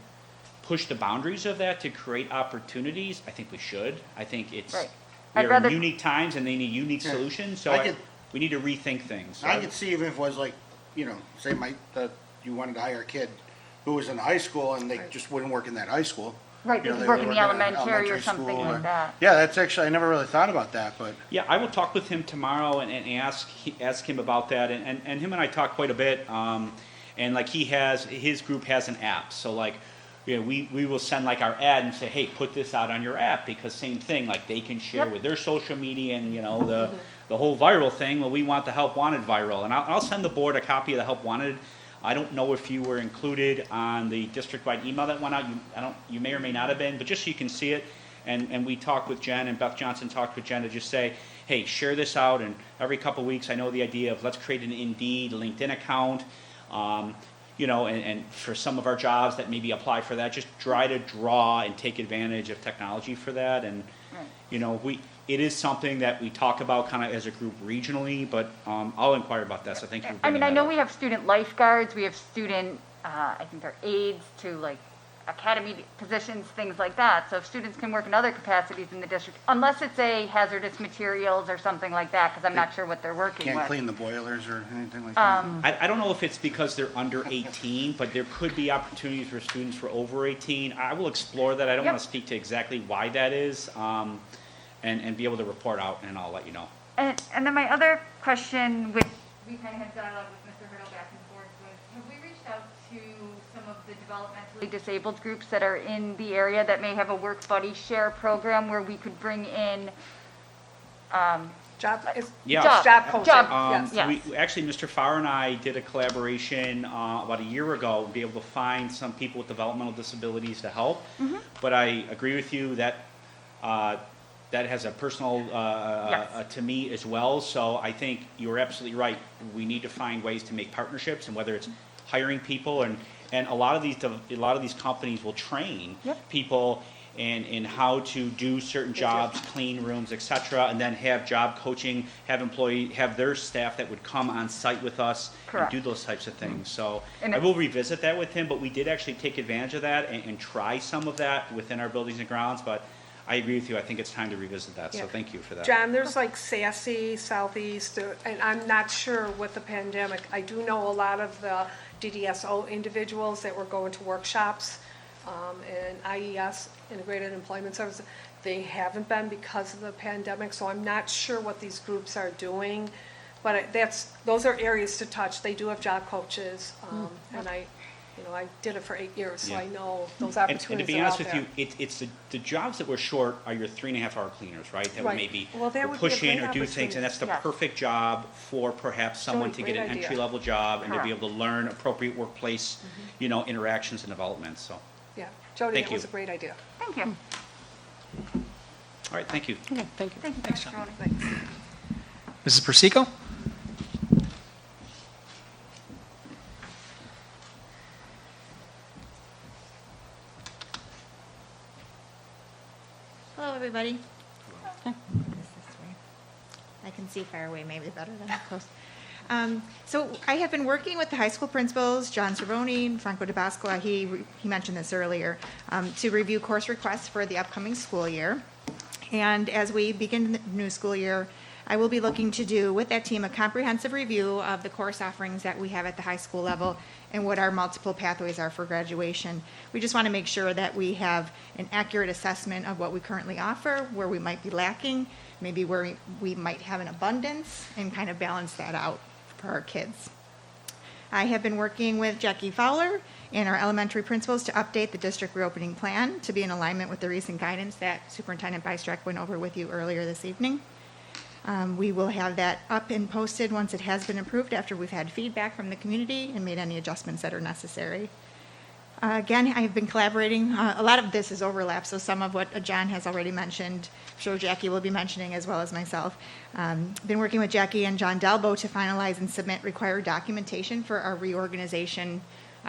push the boundaries of that to create opportunities, I think we should. I think it's, Right. we I'd are rather- in unique times and they need unique Yeah. solutions, so I could- we need to rethink things. So I could see even if it was like, you know, say you wanted to hire a kid who was in high school and they just wouldn't work in that high school. Right, You they know, could work would in the an elementary or something school like or- that. Yeah, that's actually, I never really thought about that, but. Yeah, I will talk with him tomorrow and ask him about that, and him and I talk quite a bit, and like his group has an app, so like, you know, we will send like our ad and say, hey, put this out on your app, because same thing, like they can share Yep. with their social media and, you know, the whole viral thing, well, we want the Help Wanted viral, and I'll send the board a copy of the Help Wanted. I don't know if you were included on the district-wide email that went out, you may or may not have been, but just so you can see it, and we talked with Jen, and Beth Johnson talked with Jen to just say, hey, share this out, and every couple of weeks, I know the idea of let's create an Indeed, LinkedIn account, you know, and for some of our jobs that maybe apply for that, just try to draw and take advantage of technology for that, and, Right. you know, it is something that we talk about kind of as a group regionally, but I'll inquire about that, so thank you for I bringing mean, I that know up. we have student lifeguards, we have student, I think they're aides to like academy positions, things like that. So if students can work in other capacities in the district, unless it's a hazardous materials or something like that, because I'm not sure what they're working Can't with. clean the boilers or anything like that. I don't know if it's because they're under 18, but there could be opportunities for students for over 18. I will explore that. I don't Yep. want to speak to exactly why that is, and be able to report out, and I'll let you know. And then my other question, which we kind of had dialogue with Mr. Hurdle back and forth, was have we reached out to some of the developmentally disabled groups that are in the area that may have a work buddy share program where we could bring in Job, is, Yeah. job coaching, Job- yes. yeah. Actually, Mr. Farr and I did a collaboration about a year ago to be able to find some people with developmental disabilities to help. Mm-hmm. But I agree with you that that has a personal Yes. to me as well. So I think you're absolutely right. We need to find ways to make partnerships, and whether it's hiring people, and a lot of these companies will train Yep. people in how to do certain jobs, clean rooms, et cetera, and then have job coaching, have their staff that would come on site with us Correct. and do those types of things. So And I will revisit that with him, but we did actually take advantage of that and try some of that within our buildings and grounds, but I agree with you. I think it's time to revisit that, so Yeah. thank you for that. John, there's like Sassy, Southeast, and I'm not sure with the pandemic. I do know a lot of the DDSO individuals that were going to workshops, and IES, Integrated Employment Services. They haven't been because of the pandemic, so I'm not sure what these groups are doing. But those are areas to touch. They do have job coaches, and I did it for 8 years, so I Yeah. know those And to opportunities be are honest out with there. you, it's the jobs that were short are your 3.5-hour cleaners, right? That Right. maybe Well, that will would be a push in great or do things, and that's the Yes. perfect job for perhaps someone to get great an idea. entry-level job and to be Correct. able to learn appropriate workplace, interactions and development, so. Yeah, Jody, Thank that was you. a great idea. Thank you. All right, thank you. Okay, thank you. Thank you, Thanks, Dr. John. Roney. Mrs. Persico? Hello, everybody. This way. I can see far away maybe better than up close. So I have been working with the high school principals, John Cervoni and Franco DeBascoa, he mentioned this earlier, to review course requests for the upcoming school year. And as we begin the new school year, I will be looking to do with that team a comprehensive review of the course offerings that we have at the high school level and what our multiple pathways are for graduation. We just want to make sure that we have an accurate assessment of what we currently offer, where we might be lacking, maybe where we might have an abundance, and kind of balance that out for our kids. I have been working with Jackie Fowler and our elementary principals to update the district reopening plan to be in alignment with the recent guidance that Superintendent Bystrack went over with you earlier this evening. We will have that up and posted once it has been approved after we've had feedback from the community and made any adjustments that are necessary. Again, I've been collaborating. A lot of this is overlap, so some of what John has already mentioned, I'm sure Jackie will be mentioning as well as myself. Been working with Jackie and John Delbo to finalize and submit required documentation for our reorganization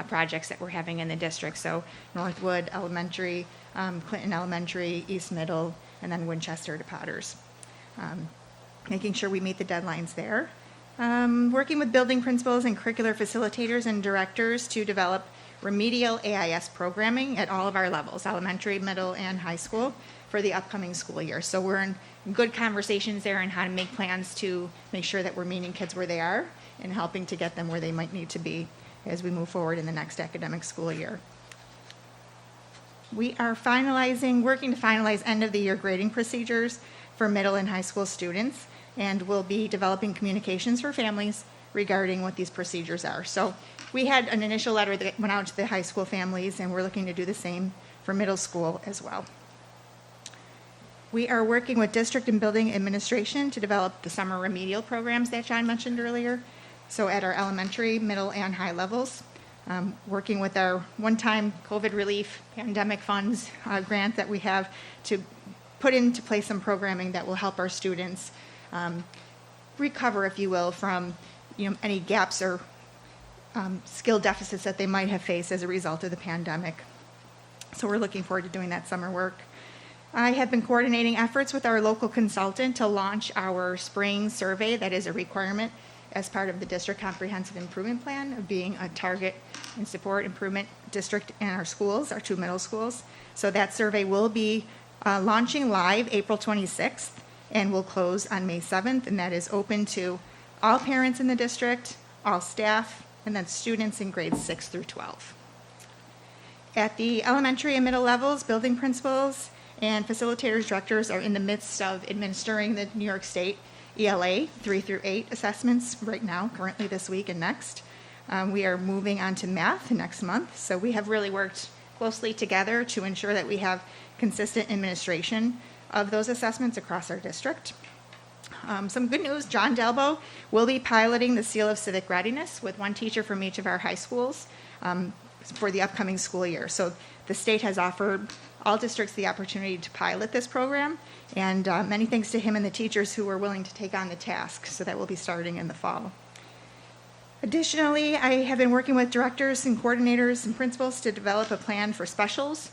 projects that we're having in the district. So Northwood Elementary, Clinton Elementary, East Middle, and then Winchester to Potters. Making sure we meet the deadlines there. Working with building principals and curricular facilitators and directors to develop remedial AIS programming at all of our levels, elementary, middle, and high school, for the upcoming school year. So we're in good conversations there on how to make plans to make sure that we're meeting kids where they are and helping to get them where they might need to be as we move forward in the next academic school year. We are working to finalize end-of-the-year grading procedures for middle and high school students, and we'll be developing communications for families regarding what these procedures are. So we had an initial letter that went out to the high school families, and we're looking to do the same for middle school as well. We are working with district and building administration to develop the summer remedial programs that John mentioned earlier. So at our elementary, middle, and high levels, working with our one-time COVID relief pandemic funds grant that we have to put into place some programming that will help our students recover, if you will, from any gaps or skill deficits that they might have faced as a result of the pandemic. So we're looking forward to doing that summer work. I have been coordinating efforts with our local consultant to launch our spring survey that is a requirement as part of the district comprehensive improvement plan of being a target and support improvement district in our schools, our 2 middle schools. So that survey will be launching live April 26th and will close on May 7th, and that is open to all parents in the district, all staff, and then students in grades 6 through 12. At the elementary and middle levels, building principals and facilitators directors are in the midst of administering the New York State ELA 3 through 8 assessments right now, currently this week and next. We are moving on to math next month, so we have really worked closely together to ensure that we have consistent administration of those assessments across our district. Some good news, John Delbo will be piloting the Seal of Civic Readiness with one teacher from each of our high schools for the upcoming school year. So the state has offered all districts the opportunity to pilot this program, and many thanks to him and the teachers who were willing to take on the task. So that will be starting in the fall. Additionally, I have been working with directors and coordinators and principals to develop a plan for specials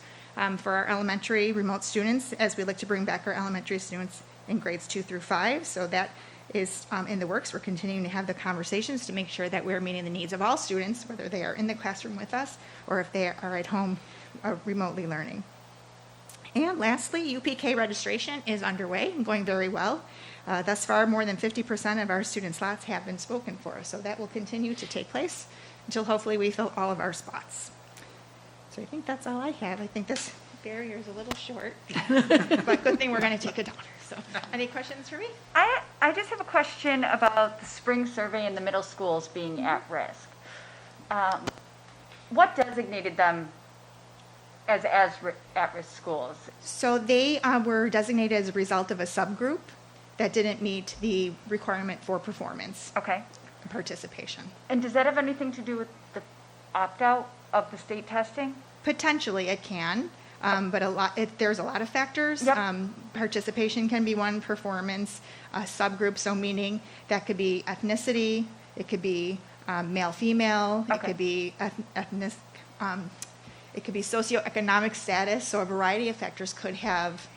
for our elementary remote students as we look to bring back our elementary students in grades 2 through 5. So that is in the works. We're continuing to have the conversations to make sure that we're meeting the needs of all students, whether they are in the classroom with us or if they are at home remotely learning. And lastly, UPK registration is underway and going very well. Thus far, more than 50% of our student slots have been spoken for, so that will continue to take place until hopefully we fill all of our spots. So I think that's all I have. I think this barrier is a little short, but good thing we're going to take a daughter. So, any questions for me? I just have a question about the spring survey in the middle schools being at risk. What designated them as at-risk schools? So they were designated as a result of a subgroup that didn't meet the requirement for performance Okay. and participation. And does that have anything to do with the opt-out of the state testing? Potentially it can, but there's a lot of factors. Yep. Participation can be one, performance, subgroup, so meaning that could be ethnicity, it could be male-female, it Okay. could be ethnic, it could be socioeconomic status, so a variety of factors could have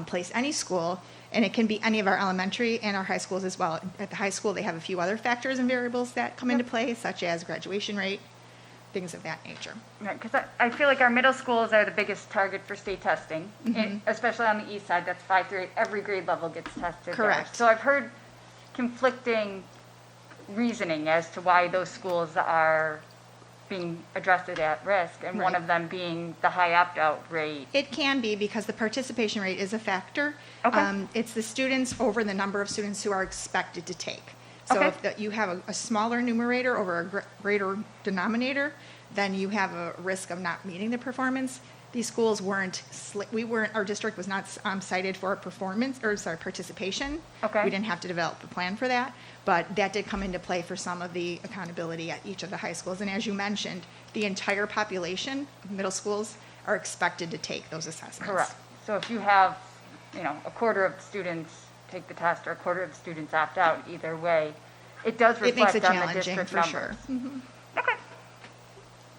placed any school, and it can be any of our elementary and our high schools as well. At the high school, they have a few other factors and variables that come into play, such as graduation rate, things of that nature. Right, because I feel like our middle schools are the biggest target for state testing, especially on the east side. That's 5 through 8. Every grade level gets tested. Correct. There. So I've heard conflicting reasoning as to why those schools are being addressed as at risk, and one Right. of them being the high opt-out rate. It can be because the participation rate is a factor. Okay. It's the students over the number of students who are expected to take. So Okay. if you have a smaller numerator over a greater denominator, then you have a risk of not meeting the performance. These schools our district was not cited for participation. Okay. We didn't have to develop a plan for that, but that did come into play for some of the accountability at each of the high schools. And as you mentioned, the entire population of middle schools are expected to take those assessments. Correct. So if you have, a quarter of the students take the test or a quarter of the students opt out, either way, it does It makes reflect it on the challenging, district for numbers. sure. Okay.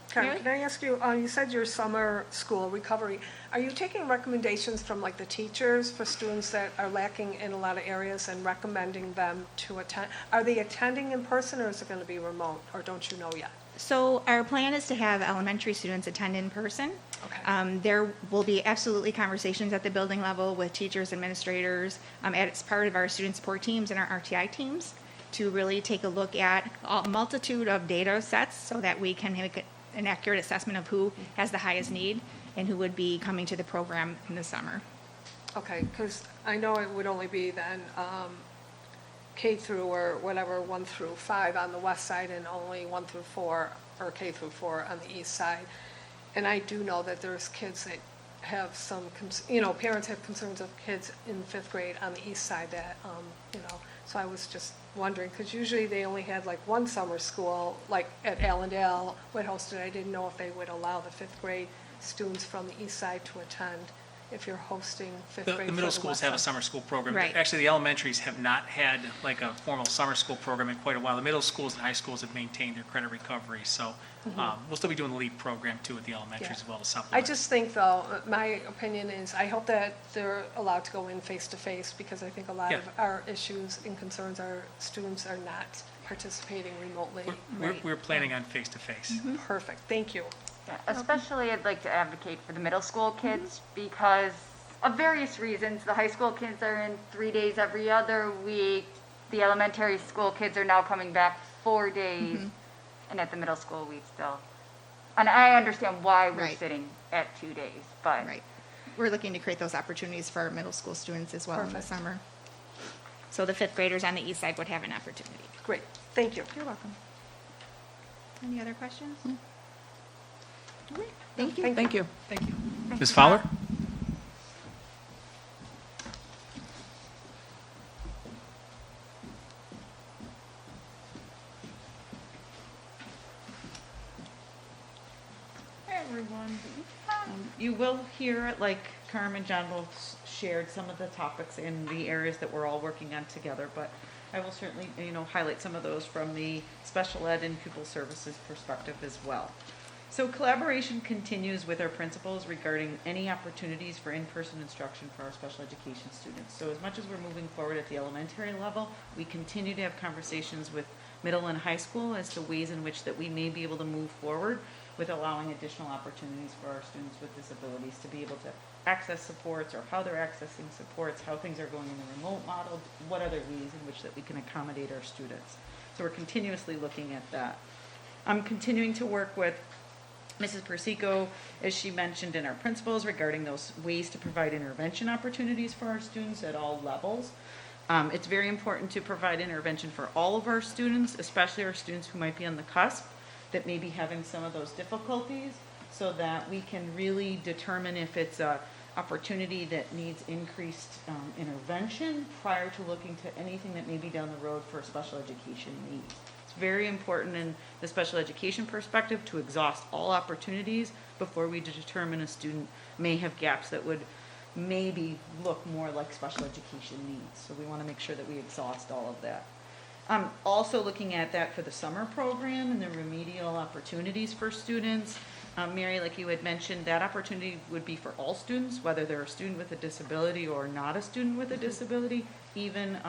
Karen, can I ask you, you said your summer school recovery, are you taking recommendations from like the teachers for students that are lacking in a lot of areas and recommending them to attend? Are they attending in person or is it going to be remote, or don't you know yet? So our plan is to have elementary students attend in person. Okay. There will be absolutely conversations at the building level with teachers, administrators, as part of our student support teams and our RTI teams, to really take a look at a multitude of data sets so that we can make an accurate assessment of who has the highest need and who would be coming to the program in the summer. Okay, because I know it would only be then K through or whatever, 1 through 5 on the west side and only 1 through 4 or K through 4 on the east side. And I do know that there's kids that have some, parents have concerns of kids in 5th grade on the east side that, so I was just wondering, because usually they only had like one summer school, like at Allendale, would host it. I didn't know if they would allow the 5th grade students from the east side to attend if you're hosting 5th grade. The for middle schools west have a side. summer school program. Right. Actually, the elementaries have not had like a formal summer school program in quite a while. The middle schools and high schools have maintained their credit recovery, so we'll still be doing the LEAP program too at the elementaries Mm-hmm. Yeah. as well to I supplement. just think, though, my opinion is, I hope that they're allowed to go in face-to-face, because I think a lot Yeah. of our issues and concerns, our students are not participating remotely. We're planning on face-to-face. Perfect, thank you. Yeah, especially I'd like to advocate for the middle school kids because of various reasons. The high school kids are in 3 days every other week. The elementary school kids are now coming back 4 days. And at the middle school, we still, and I understand why we're Right. sitting at 2 days, but. Right. We're looking to create those opportunities for our middle school students as well in the Perfect. summer. So the 5th graders on the east side would have an opportunity. Great, thank you. You're welcome. Any other questions? All right, Thank you. Thank Thank you. Thank you. Ms. Fowler? Hi, everyone. You will hear, like Carmen, John both shared some of the topics in the areas that we're all working on together, but I will certainly, highlight some of those from the special ed and pupil services perspective as well. So collaboration continues with our principals regarding any opportunities for in-person instruction for our special education students. So as much as we're moving forward at the elementary level, we continue to have conversations with middle and high school as to ways in which that we may be able to move forward with allowing additional opportunities for our students with disabilities to be able to access supports, or how they're accessing supports, how things are going in the remote model, what other ways in which that we can accommodate our students. So we're continuously looking at that. I'm continuing to work with Mrs. Persico, as she mentioned, in our principals regarding those ways to provide intervention opportunities for our students at all levels. It's very important to provide intervention for all of our students, especially our students who might be on the cusp that may be having some of those difficulties, so that we can really determine if it's a opportunity that needs increased intervention prior to looking to anything that may be down the road for special education needs. It's very important in the special education perspective to exhaust all opportunities before we determine a student may have gaps that would maybe look more like special education needs. So we want to make sure that we exhaust all of that. I'm also looking at that for the summer program and the remedial opportunities for students. Mary, like you had mentioned, that opportunity would be for all students, whether they're a student with a disability or not a student with a disability. Even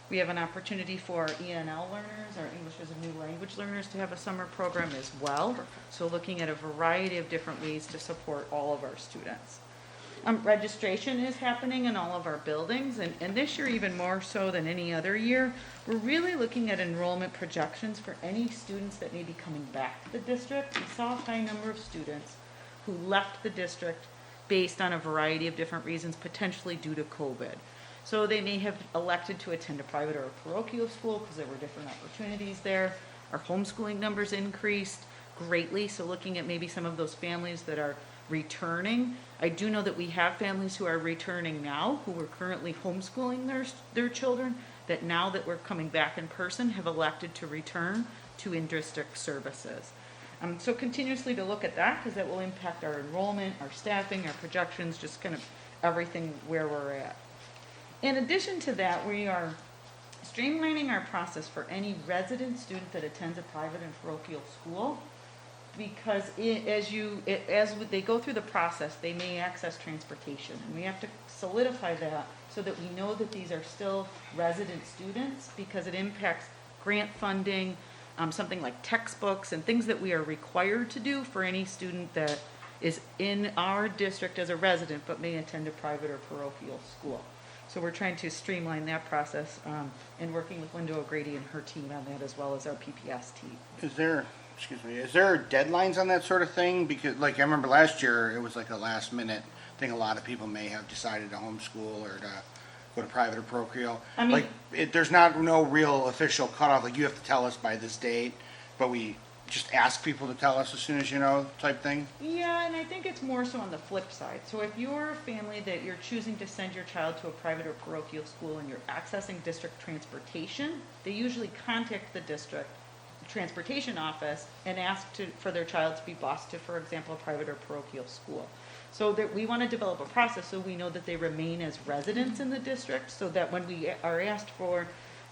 we have an opportunity for our ENL learners, our English as a New Language learners, to have a summer program as well. So looking at a variety of different ways to support all of our students. Registration is happening in all of our buildings, and this year even more so than any other year. We're really looking at enrollment projections for any students that may be coming back to the district. We saw a high number of students who left the district based on a variety of different reasons, potentially due to COVID. So they may have elected to attend a private or a parochial school because there were different opportunities there. Our homeschooling numbers increased greatly, so looking at maybe some of those families that are returning. I do know that we have families who are returning now, who are currently homeschooling their children, that now that we're coming back in person have elected to return to in-district services. So continuously to look at that, because that will impact our enrollment, our staffing, our projections, just kind of everything where we're at. In addition to that, we are streamlining our process for any resident student that attends a private and parochial school, because as they go through the process, they may access transportation, and we have to solidify that so that we know that these are still resident students, because it impacts grant funding, something like textbooks and things that we are required to do for any student that is in our district as a resident but may attend a private or parochial school. So we're trying to streamline that process and working with Linda O'Grady and her team on that, as well as our PPS team. Is there deadlines on that sort of thing? Because like I remember last year, it was like a last minute thing. A lot of people may have decided to homeschool or to go to private or parochial. I mean, there's no real official cutoff. Like you have to tell us by this date, but we just ask people to tell us as soon as you know, type thing. Yeah, and I think it's more so on the flip side. So if you're a family that you're choosing to send your child to a private or parochial school and you're accessing district transportation, they usually contact the district transportation office and ask for their child to be bused to, for example, a private or parochial school. So that we want to develop a process so we know that they remain as residents in the district, so that when we are asked for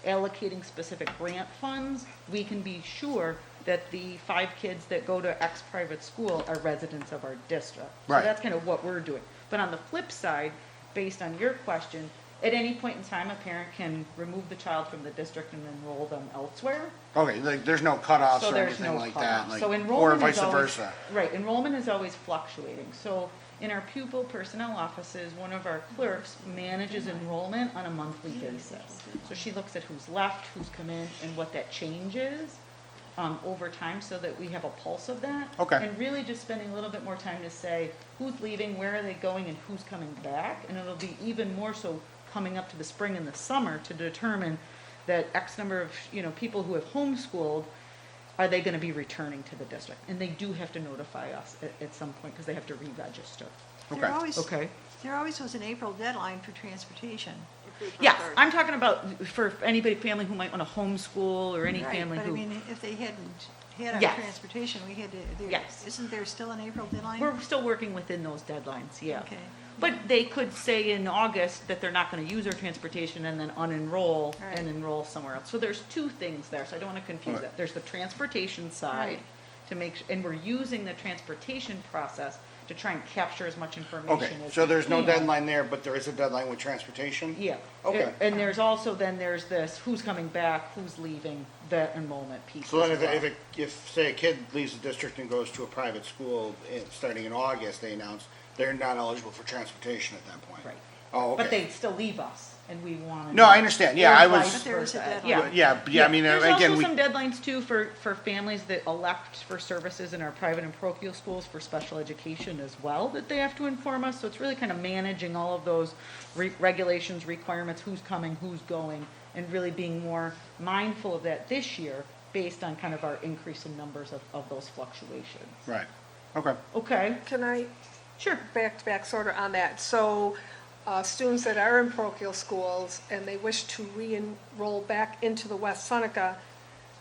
allocating specific grant funds, we can be sure that the 5 kids that go to X private school are residents of our district. Right. So that's kind of what we're doing. But on the flip side, based on your question, at any point in time, a parent can remove the child from the district and enroll them elsewhere. Okay, like there's no cutoffs So or there's anything no like cutoff. that, like, So or enrollment vice is always, versa. Right, enrollment is always fluctuating. So in our pupil personnel offices, one of our clerks manages enrollment on a monthly basis. So she looks at who's left, who's come in, and what that change is over time, so that we have a pulse of that. Okay. And really just spending a little bit more time to say who's leaving, where are they going, and who's coming back. And it'll be even more so coming up to the spring and the summer to determine that X number of people who have homeschooled, are they going to be returning to the district? And they do have to notify us at some point, because they have to re-register. Okay. Okay. There always was an April deadline for transportation. Yes, I'm talking about for anybody, family who might want to homeschool, or any Right, family but I who. mean, if they hadn't had our Yes. transportation, we had to, Yes. isn't there still an April deadline? We're still working within those deadlines, yeah. Okay. But they could say in August that they're not going to use their transportation and then unenroll Right. and enroll somewhere else. So there's 2 things there, so I don't want to confuse Right. that. There's the transportation side Right. to make, and we're using the transportation process to try and capture as much information Okay, as so we there's no can. deadline there, but there is a deadline with transportation? Yeah. Okay. And there's also, then there's this, who's coming back, who's leaving, the enrollment piece So then as well. if say a kid leaves the district and goes to a private school, starting in August, they announce they're not eligible for transportation at that point? Right. Oh, okay. But they still leave us, and we want to. No, I understand. Yeah, I was- But there is a deadline. Yeah. Yeah, I mean, There's again, also we, some deadlines too for families that elect for services in our private and parochial schools for special education as well, that they have to inform us. So it's really kind of managing all of those regulations, requirements, who's coming, who's going, and really being more mindful of that this year based on kind of our increase in numbers of those fluctuations. right, okay. Okay, Can I sure. back sort of on that? So students that are in parochial schools and they wish to re-enroll back into the West Seneca,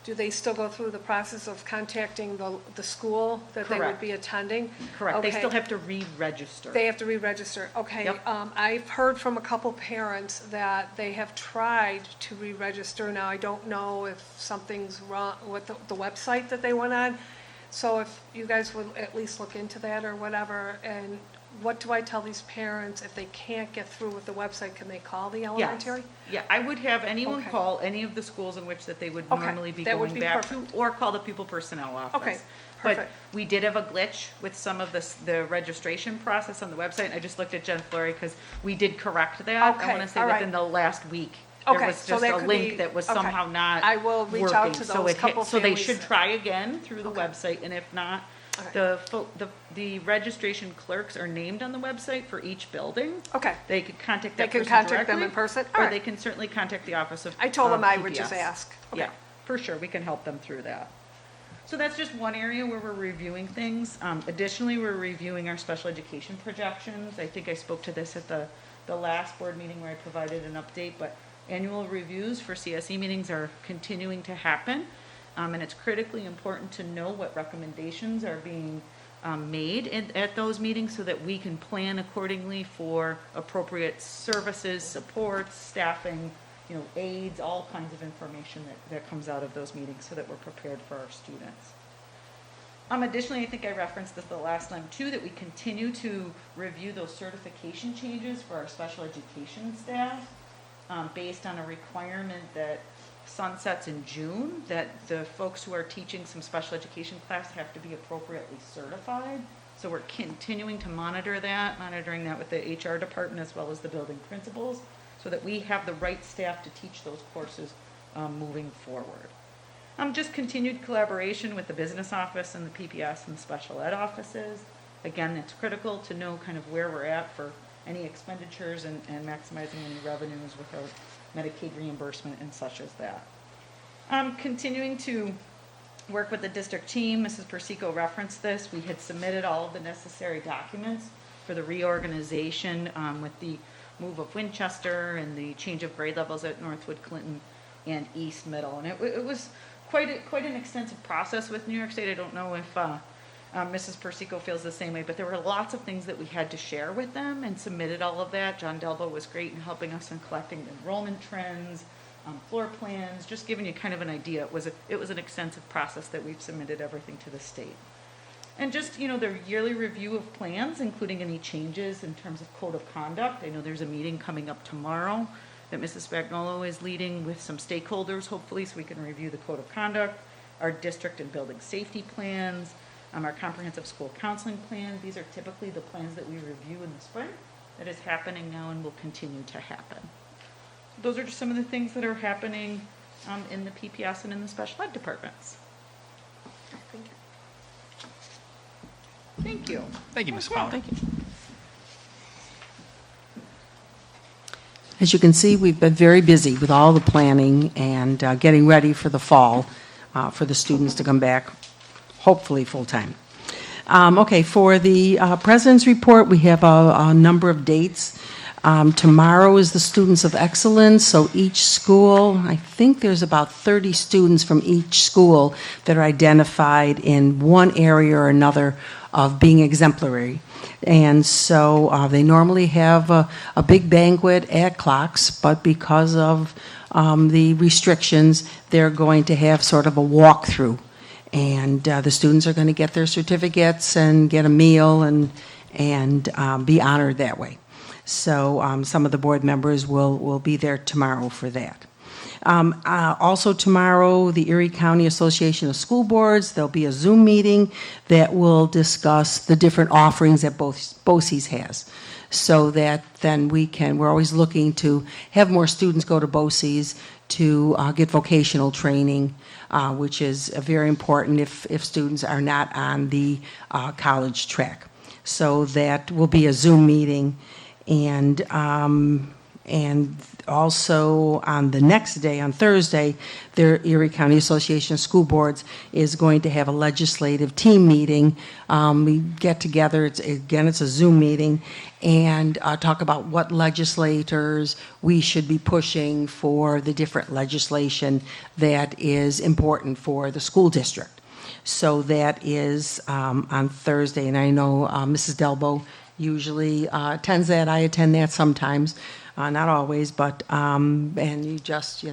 do they still go through the process of contacting the school that they would Correct. be attending? Correct. They Okay. still have to re-register. They have to re-register, okay. Yep. I've heard from a couple parents that they have tried to re-register. Now, I don't know if something's wrong with the website that they went on. So if you guys would at least look into that or whatever, and what do I tell these parents if they can't get through with the website? Can they call the Yes. elementary? Yeah, I would have anyone Okay. call any of the schools in which that they would Okay, normally be that would going be back to, perfect. or call the pupil personnel office. Okay, But perfect. we did have a glitch with some of the registration process on the website. I just looked at Jen Fleury because we did correct that. I Okay, want to say all right. within the last week. Okay, There was so just that a could link be- that was okay. somehow not I will reach out working. to So those it hit- couple So they families. should try again through the Okay. website, and if not, Okay. the registration clerks are named on the website for each building. Okay. They could contact They that can person contact them directly, in person? Or All they right. can certainly contact the office of I told them I would PPS. just ask. Okay. Yeah, for sure, we can help them through that. So that's just one area where we're reviewing things. Additionally, we're reviewing our special education projections. I think I spoke to this at the last board meeting where I provided an update, but annual reviews for CSE meetings are continuing to happen. And it's critically important to know what recommendations are being made at those meetings so that we can plan accordingly for appropriate services, supports, staffing, aids, all kinds of information that comes out of those meetings so that we're prepared for our students. Additionally, I think I referenced this the last time too, that we continue to review those certification changes for our special education staff based on a requirement that sunsets in June, that the folks who are teaching some special education class have to be appropriately certified. So we're continuing to monitoring that with the HR department as well as the building principals, so that we have the right staff to teach those courses moving forward. Just continued collaboration with the business office and the PPS and the special ed offices. Again, it's critical to know kind of where we're at for any expenditures and maximizing any revenues with our Medicaid reimbursement and such as that. Continuing to work with the district team. Mrs. Persico referenced this. We had submitted all of the necessary documents for the reorganization with the move of Winchester and the change of grade levels at Northwood, Clinton, and East Middle. And it was quite an extensive process with New York State. I don't know if Mrs. Persico feels the same way, but there were lots of things that we had to share with them and submitted all of that. John Delbo was great in helping us in collecting the enrollment trends, floor plans, just giving you kind of an idea. It was an extensive process that we've submitted everything to the state. And just, their yearly review of plans, including any changes in terms of code of conduct. I know there's a meeting coming up tomorrow that Mrs. Spagnolo is leading with some stakeholders, hopefully, so we can review the code of conduct, our district and building safety plans, our comprehensive school counseling plan. These are typically the plans that we review in the spring. That is happening now and will continue to happen. Those are just some of the things that are happening in the PPS and in the special ed departments. Thank you. Thank you. Thank you, Ms. Fowler. Thank you. As you can see, we've been very busy with all the planning and getting ready for the fall for the students to come back, hopefully full-time. Okay, for the President's Report, we have a number of dates. Tomorrow is the Students of Excellence, so each school, I think there's about 30 students from each school that are identified in one area or another of being exemplary. And so they normally have a big banquet at Clocks, but because of the restrictions, they're going to have sort of a walkthrough. And the students are going to get their certificates and get a meal and be honored that way. So some of the board members will be there tomorrow for that. Also tomorrow, the Erie County Association of School Boards, there'll be a Zoom meeting that will discuss the different offerings that BOCES has. So that then we're always looking to have more students go to BOCES to get vocational training, which is very important if students are not on the college track. So that will be a Zoom meeting. And also on the next day, on Thursday, the Erie County Association of School Boards is going to have a legislative team meeting. We get together, it's a Zoom meeting, and talk about what legislators we should be pushing for the different legislation that is important for the school district. So that is on Thursday, and I know Mrs. Delbo usually attends that. I attend that sometimes, not always, but and you just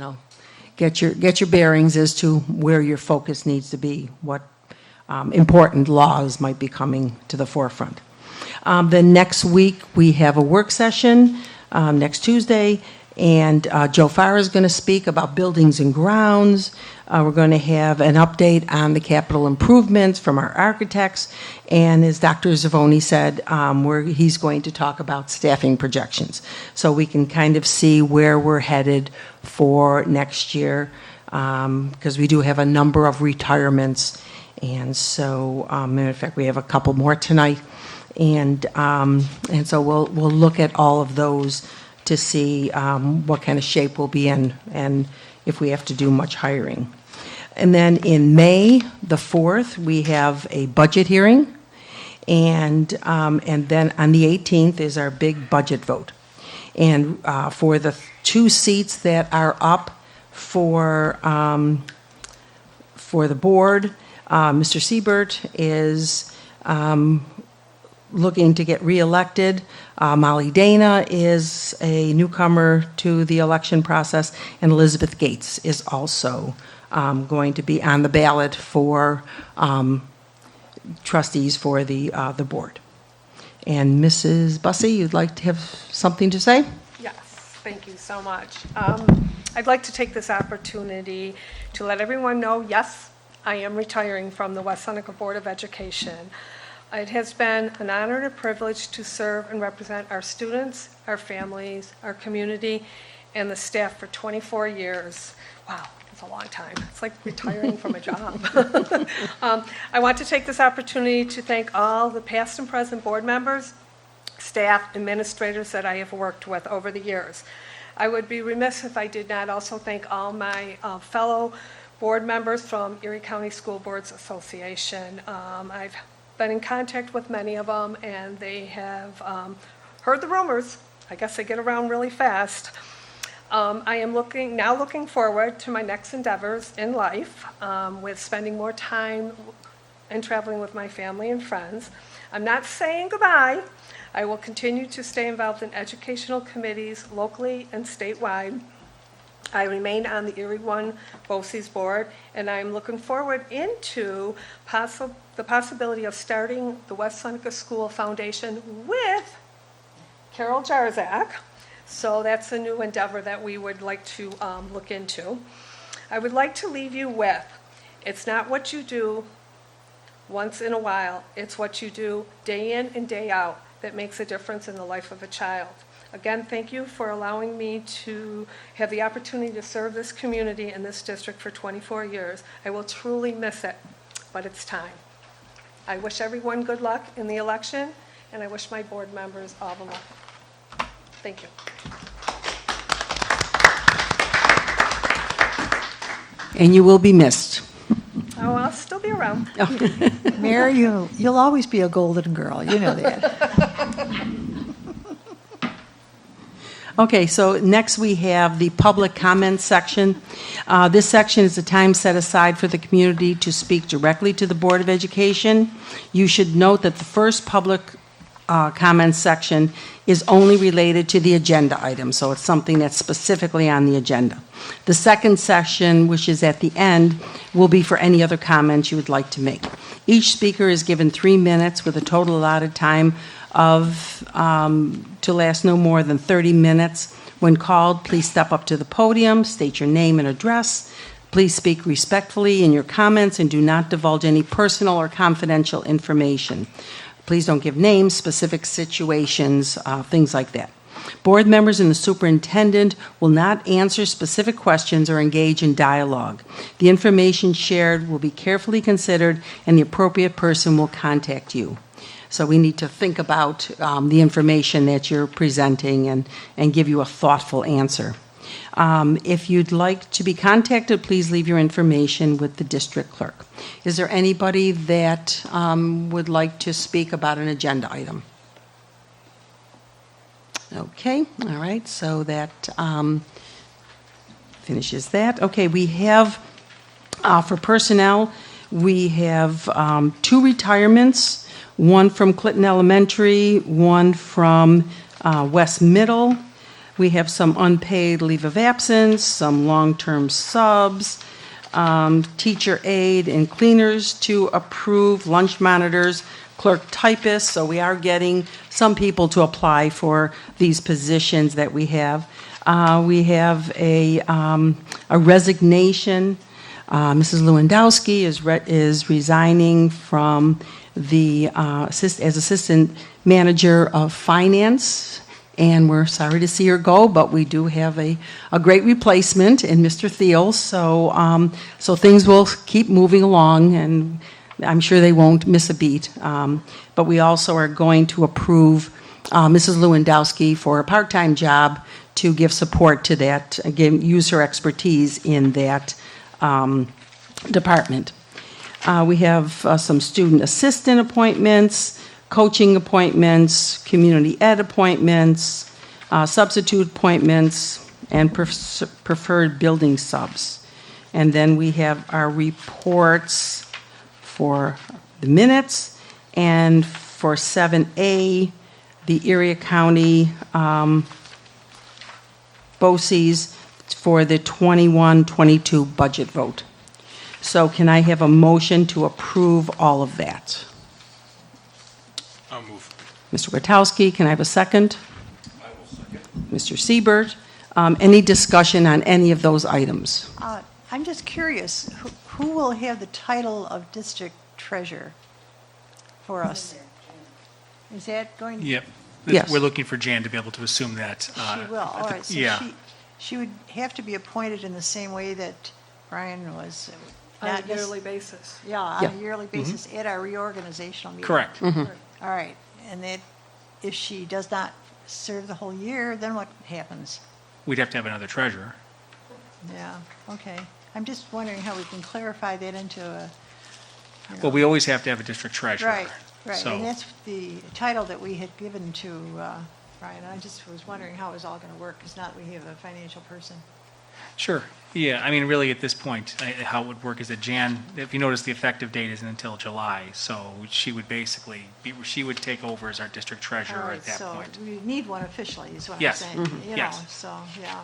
get your bearings as to where your focus needs to be, what important laws might be coming to the forefront. Then next week, we have a work session, next Tuesday, and Joe Farr is going to speak about buildings and grounds. We're going to have an update on the capital improvements from our architects, and as Dr. Zavoni said, he's going to talk about staffing projections. So we can kind of see where we're headed for next year, because we do have a number of retirements, and so, in fact, we have a couple more tonight, and so we'll look at all of those to see what kind of shape we'll be in and if we have to do much hiring. And then in May, the 4th, we have a budget hearing, and then on the 18th is our big budget vote. And for the 2 seats that are up for the board, Mr. Siebert is looking to get reelected. Molly Dana is a newcomer to the election process, and Elizabeth Gates is also going to be on the ballot for trustees for the board. And Mrs. Bussey, you'd like to have something to say? Yes, thank you so much. I'd like to take this opportunity to let everyone know, yes, I am retiring from the West Seneca Board of Education. It has been an honor and a privilege to serve and represent our students, our families, our community, and the staff for 24 years. Wow, that's a long time. It's like retiring from a job. I want to take this opportunity to thank all the past and present board members, staff, administrators that I have worked with over the years. I would be remiss if I did not also thank all my fellow board members from Erie County School Boards Association. I've been in contact with many of them, and they have heard the rumors. I guess they get around really fast. I am now looking forward to my next endeavors in life, with spending more time and traveling with my family and friends. I'm not saying goodbye. I will continue to stay involved in educational committees locally and statewide. I remain on the Erie 1 BOCES board, and I'm looking forward into the possibility of starting the West Seneca School Foundation with Carol Jarzak. So that's a new endeavor that we would like to look into. I would like to leave you with, it's not what you do once in a while, it's what you do day in and day out that makes a difference in the life of a child. Again, thank you for allowing me to have the opportunity to serve this community and this district for 24 years. I will truly miss it, but it's time. I wish everyone good luck in the election, and I wish my board members all the luck. Thank you. And you will be missed. Oh, I'll still be around. Mary, you'll always be a golden girl. You know that. Okay, so next we have the public comment section. This section is a time set aside for the community to speak directly to the Board of Education. You should note that the first public comment section is only related to the agenda item, so it's something that's specifically on the agenda. The second section, which is at the end, will be for any other comments you would like to make. Each speaker is given 3 minutes with a total allotted time of to last no more than 30 minutes. When called, please step up to the podium, state your name and address. Please speak respectfully in your comments and do not divulge any personal or confidential information. Please don't give names, specific situations, things like that. Board members and the superintendent will not answer specific questions or engage in dialogue. The information shared will be carefully considered, and the appropriate person will contact you. So we need to think about the information that you're presenting and give you a thoughtful answer. If you'd like to be contacted, please leave your information with the district clerk. Is there anybody that would like to speak about an agenda item? Okay, all right, so that finishes that. Okay, we have, for personnel, we have 2 retirements, one from Clinton Elementary, one from West Middle. We have some unpaid leave of absence, some long-term subs, teacher aide and cleaners to approve, lunch monitors, clerk typists. So we are getting some people to apply for these positions that we have. We have a resignation. Mrs. Lewandowski is resigning from the as assistant manager of finance, and we're sorry to see her go, but we do have a great replacement in Mr. Thiel. So things will keep moving along, and I'm sure they won't miss a beat. But we also are going to approve Mrs. Lewandowski for a part-time job to give support to that, again, use her expertise in that department. We have some student assistant appointments, coaching appointments, community ed appointments, substitute appointments, and preferred building subs. And then we have our reports for the minutes, and for 7A, the Erie County BOCES for the 21-22 budget vote. So can I have a motion to approve all of that? I'll move. Mr. Witowski, can I have a second? I will second. Mr. Siebert, any discussion on any of those items? I'm just curious, who will have the title of district treasurer for us? Is that going to? Yep. Yes. We're looking for Jan to be able to assume that. She will, all right. So yeah. she would have to be appointed in the same way that Brian was. On not a just- yearly basis. Yeah, on Yeah. a yearly basis at our reorganizational meeting. Correct. All right, and that, if she does not serve the whole year, then what happens? We'd have to have another treasurer. Yeah, okay. I'm just wondering how we can clarify that into a. Well, we always have to have a district treasurer. Right, right, So, and that's the title that we had given to Brian. I just was wondering how it was all going to work, because now that we have a financial person. sure. Yeah, I mean, really, at this point, how it would work is that Jan, if you notice, the effective date isn't until July, so she would basically, she would take over as our district All treasurer right, at that point. so we need one officially, is what I'm Yes, saying. You know, yes. so, yeah.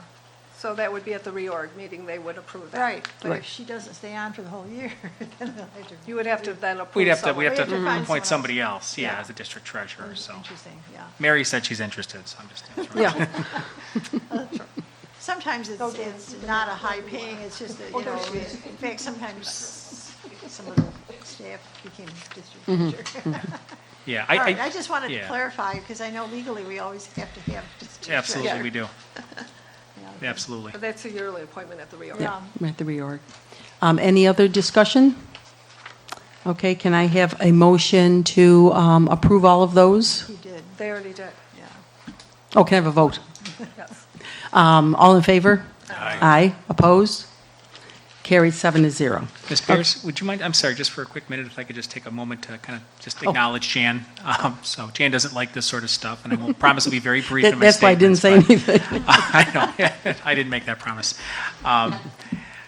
So that would be at the reorg meeting, they would approve that. Right, but Right. if she doesn't stay on for the whole year, then they'll have to. You would have to then approve We'd have to, someone. we have We have to to find appoint someone somebody else, yeah, Yeah. as a district treasurer, so. Interesting, yeah. Mary said she's interested, so I'm just. Yeah. Sometimes it's not a high paying, it's just that, you know, in fact, sometimes some of the staff became district manager. Yeah, All right, I just wanted to yeah. clarify, because I know legally we always have to have district treasurer. Absolutely, we do. Yeah. Absolutely. But that's a yearly appointment at the reorg. Yeah. We're at the reorg. Any other discussion? Okay, can I have a motion to approve all of those? He did, They already did, yeah. Oh, can I have a vote? yes. All in favor? Aye. Aye. Opposed? Carried 7-0. Ms. Pierce, would you mind, I'm sorry, just for a quick minute, if I could just take a moment to kind of just Oh. acknowledge Jan. So Jan doesn't like this sort of stuff, and I will promise to be very brief in my That's why I didn't say statements, but- anything. I know, I didn't make that promise.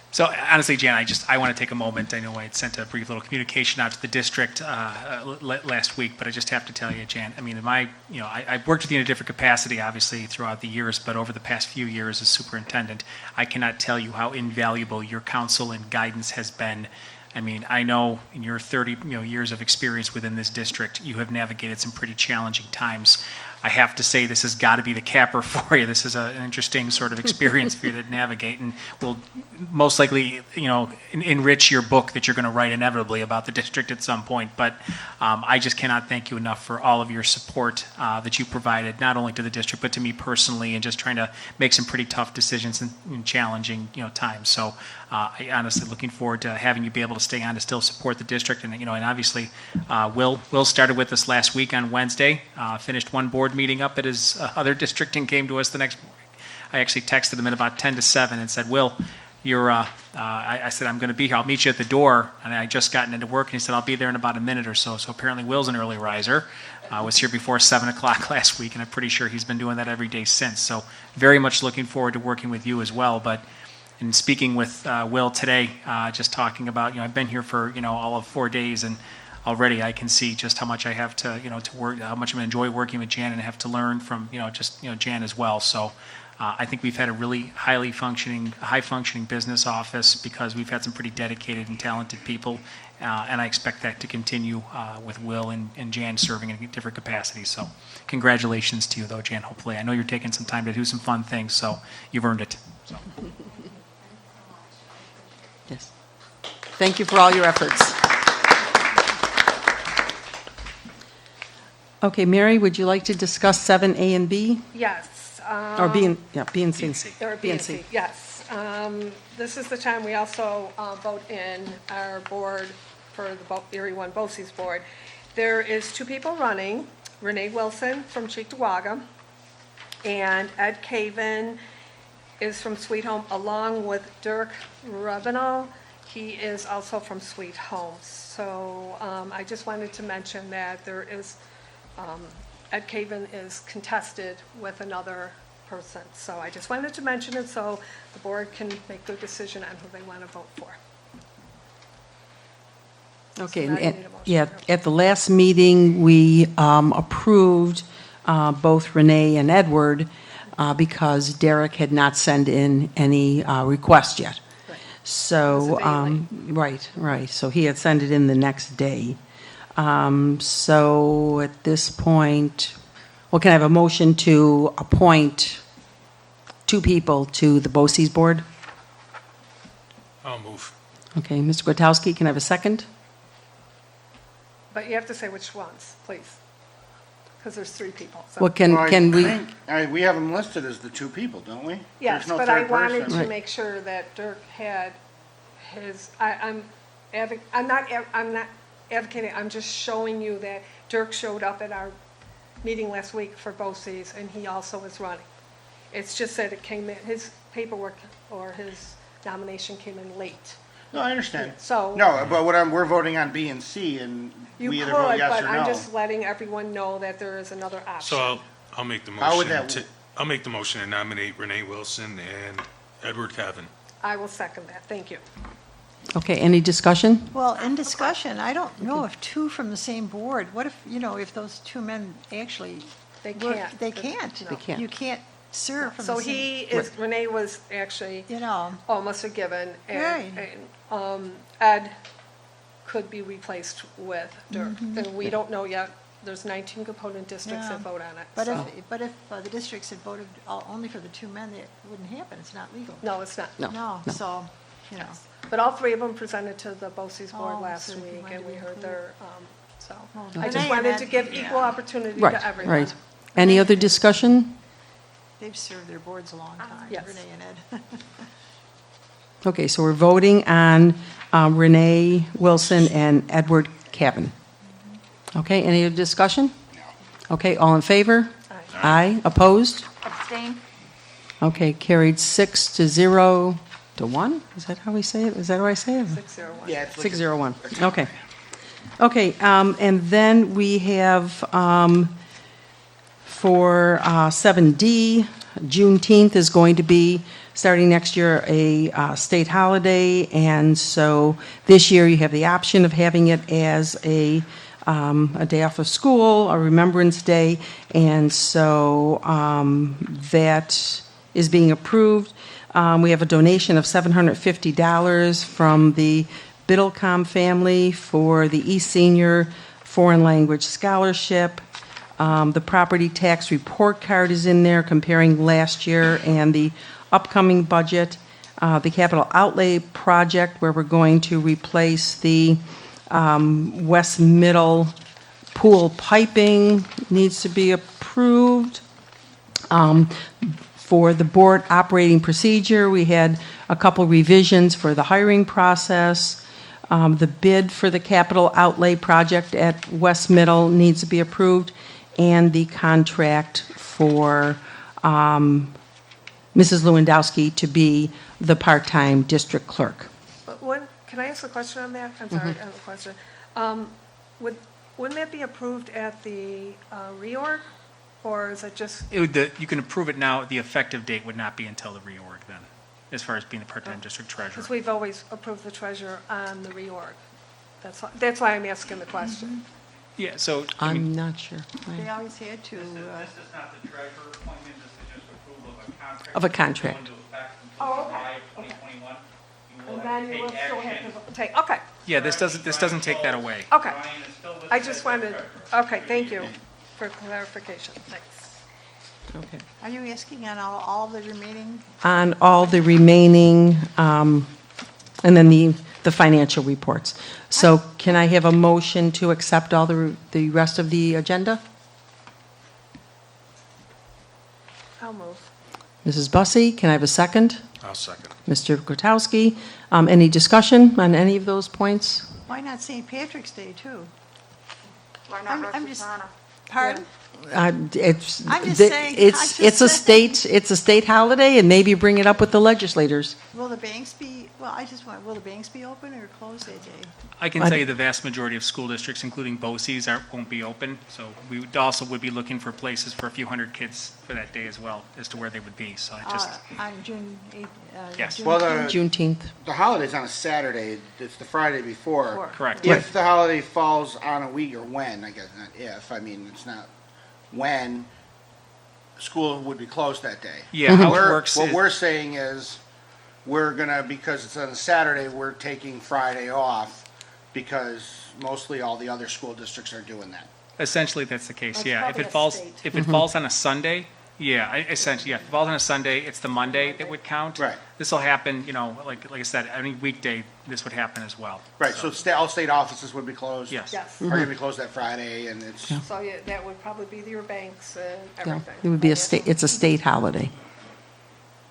So honestly, Jan, I want to take a moment. I know I had sent a brief little communication out to the district last week, but I just have to tell you, Jan, I mean, I've worked with you in a different capacity, obviously, throughout the years, but over the past few years as superintendent, I cannot tell you how invaluable your counsel and guidance has been. I mean, I know in your 30 years of experience within this district, you have navigated some pretty challenging times. I have to say this has got to be the capper for you. This is an interesting sort of experience for you to navigate, and will most likely, enrich your book that you're going to write inevitably about the district at some point. But I just cannot thank you enough for all of your support that you provided, not only to the district but to me personally, and just trying to make some pretty tough decisions in challenging times. So I honestly looking forward to having you be able to stay on to still support the district, and and obviously Will started with us last week on Wednesday, finished one board meeting up at his other district and came to us the next morning. I actually texted him at about 10 to 7 and said, Will, you're, I said, I'm going to be here. I'll meet you at the door. And I just gotten into work, and he said, I'll be there in about a minute or so. So apparently Will's an early riser. Was here before 7 o'clock last week, and I'm pretty sure he's been doing that every day since. So very much looking forward to working with you as well. But in speaking with Will today, just talking about, I've been here for, all of 4 days, and already I can see just how much I have to, to work, how much I'm going to enjoy working with Jan and have to learn from, Jan as well. So I think we've had a really high-functioning business office because we've had some pretty dedicated and talented people, and I expect that to continue with Will and Jan serving in different capacities. So congratulations to you, though, Jan, hopefully. I know you're taking some time to do some fun things, so you've earned it. So. Yes. Thank you for all your efforts. Okay, Mary, would you like to discuss 7A and B? Yes. Or B and, yeah, B and C. Or B and C, yes. This is the time we also vote in our board for the Erie One BOCES board. There is 2 people running, Renee Wilson from Cheektowaga, and Ed Caven is from Sweet Home, along with Dirk Rubinall. He is also from Sweet Home. So I just wanted to mention that there is, Ed Caven is contested with another person. So I just wanted to mention it so the board can make their decision on who they want to vote for. Okay, So now you and, need a motion. yeah, at the last meeting, we approved both Renee and Edward because Derek had not sent in any request yet. Right. So, It was a day right, so he had sent it in the next day. So at this point, well, can I have a motion to appoint 2 people to the BOCES board? I'll move. Okay, Mr. Gutowski, can I have a second? But you have to say which ones, please, because there's 3 people. So. Well, Well, I can we, think, we have them listed as the 2 people, don't we? Yes, There's no but I third wanted person. to Right. make sure that Dirk had his, I'm not advocating, I'm just showing you that Dirk showed up at our meeting last week for BOCES, and he also is running. It's just that it came in, his paperwork or his nomination came in late. No, I understand. So- No, but we're voting on B and C, and You we could, either vote yes but or I'm no. just letting everyone know that there is another option. So I'll make the How would motion that- I'll make the motion to nominate Renee Wilson and Edward Cavan. I will second that, thank you. okay, any discussion? Well, in discussion, I don't know if 2 from the same board, what if, if those 2 men actually. They work- can't. They can't. No. They can't. You can't serve from So the same. he is, Renee was actually almost a given, Right. and Ed could be replaced with Dirk. Mm-hmm. And we don't know yet, there's 19 component districts Yeah. that vote on it, But so. if the districts had voted only for the 2 men, it wouldn't happen, it's not legal. No, it's not. No. So, But all 3 of them presented to the BOCES board Oh, last so if you week, wanted and to we heard include- their, so. Well, I Renee just and wanted to Ed, give equal yeah. opportunity Right, to everyone. right. Any other discussion? They've served their boards a long time, Yes. Renee and Ed. Okay, so we're voting on Renee Wilson and Edward Cavan. Okay, any other discussion? Okay, all in favor? Aye. Aye, opposed? Abstain? Okay, carried 6-0 to 1? Is that how we say it? Is that how I say it? 601. Yeah, it's like. 601, okay. Okay, and then we have for 7D, Juneteenth is going to be, starting next year, a state holiday, and so this year you have the option of having it as a day off of school, a Remembrance Day, and so that is being approved. We have a donation of $750 from the Biddlecom family for the East Senior Foreign Language Scholarship. The property tax report card is in there comparing last year and the upcoming budget. The capital outlay project where we're going to replace the West Middle pool piping needs to be approved. For the board operating procedure, we had a couple revisions for the hiring process. The bid for the capital outlay project at West Middle needs to be approved, and the contract for Mrs. Lewandowski to be the part-time district clerk. But can I ask a question on that? I'm sorry, I have a question. Wouldn't that be approved at the reorg, or is it just, You can approve it now, the effective date would not be until the reorg then, as far as being the part-time district treasurer. because we've always approved the treasurer on the reorg. That's why I'm asking the question. Yeah, so, I mean, I'm not sure. They always had to, This is not the treasurer appointment, this is just approval of contract. Of a contract. Go into effect Oh, until okay, July 2021. You will And have then to you will take still have action. to take, okay, Yeah, this doesn't take that away. okay. Brian is still listed I as just the wanted, treasurer. okay, thank you for clarification, thanks. Okay. Are you asking on all of the remaining? On all the remaining, and then the financial reports. So can I have a motion to accept all the rest of the agenda? I'll move. Mrs. Bussey, can I have a second? I'll second. Mr. Gutowski, any discussion on any of those points? Why not St. Patrick's Day, too? Why I'm- not I'm Rosh just- Hashanah? Pardon? It's, I'm just the- saying, it's, I'm it's a just saying. it's a state holiday, and maybe bring it up with the legislators. Will the banks be, well, I just want, will the banks be open or closed that day? I can tell you the vast majority of school districts, including BOCES, won't be open. So we would be looking for places for a few hundred kids for that day as well, as to where they would be. So I just, On June 8th? Yes. Well, Juneteenth. the holiday's on a Saturday, it's the Friday before. correct. If the holiday falls on a week, or when, I guess, not if, I mean, it's not when, school would be closed that day. Yeah, how it We're- works What is- we're saying is, we're gonna, because it's on a Saturday, we're taking Friday off, because mostly all the other school districts are doing that. Essentially, that's the case, That's yeah. probably a state. If it falls on a Sunday, yeah, essentially, yeah. If it falls on a Sunday, it's the Monday that would count. Right. This will happen, like I said, any weekday, this would happen as well. Right, so all state offices would be closed? Yes. Yes, Are gonna be closed that Friday, and it's, so yeah, that would probably be your banks and Yeah, everything. it would be it's a state holiday.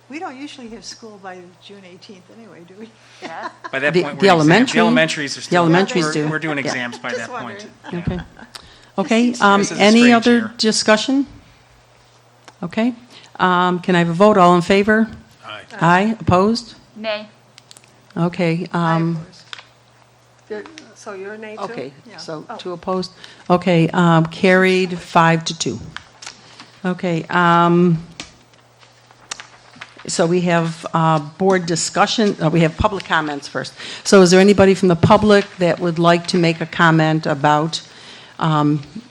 We don't usually have school by June 18th anyway, do we? Yeah. By that The- point, the we're in exam- elementary- The elementaries are still. the elementaries we're- do. We're doing Yeah. exams by Just that point. wondering. Yeah. Okay, This is a any strange other year. discussion? Okay, can I have a vote, all in favor? Aye. Aye, opposed? Nay. Okay, So you're nay too? okay, Yeah. so Oh. two opposed? Okay, carried 5-2. Okay, so we have board discussion, we have public comments first. So is there anybody from the public that would like to make a comment about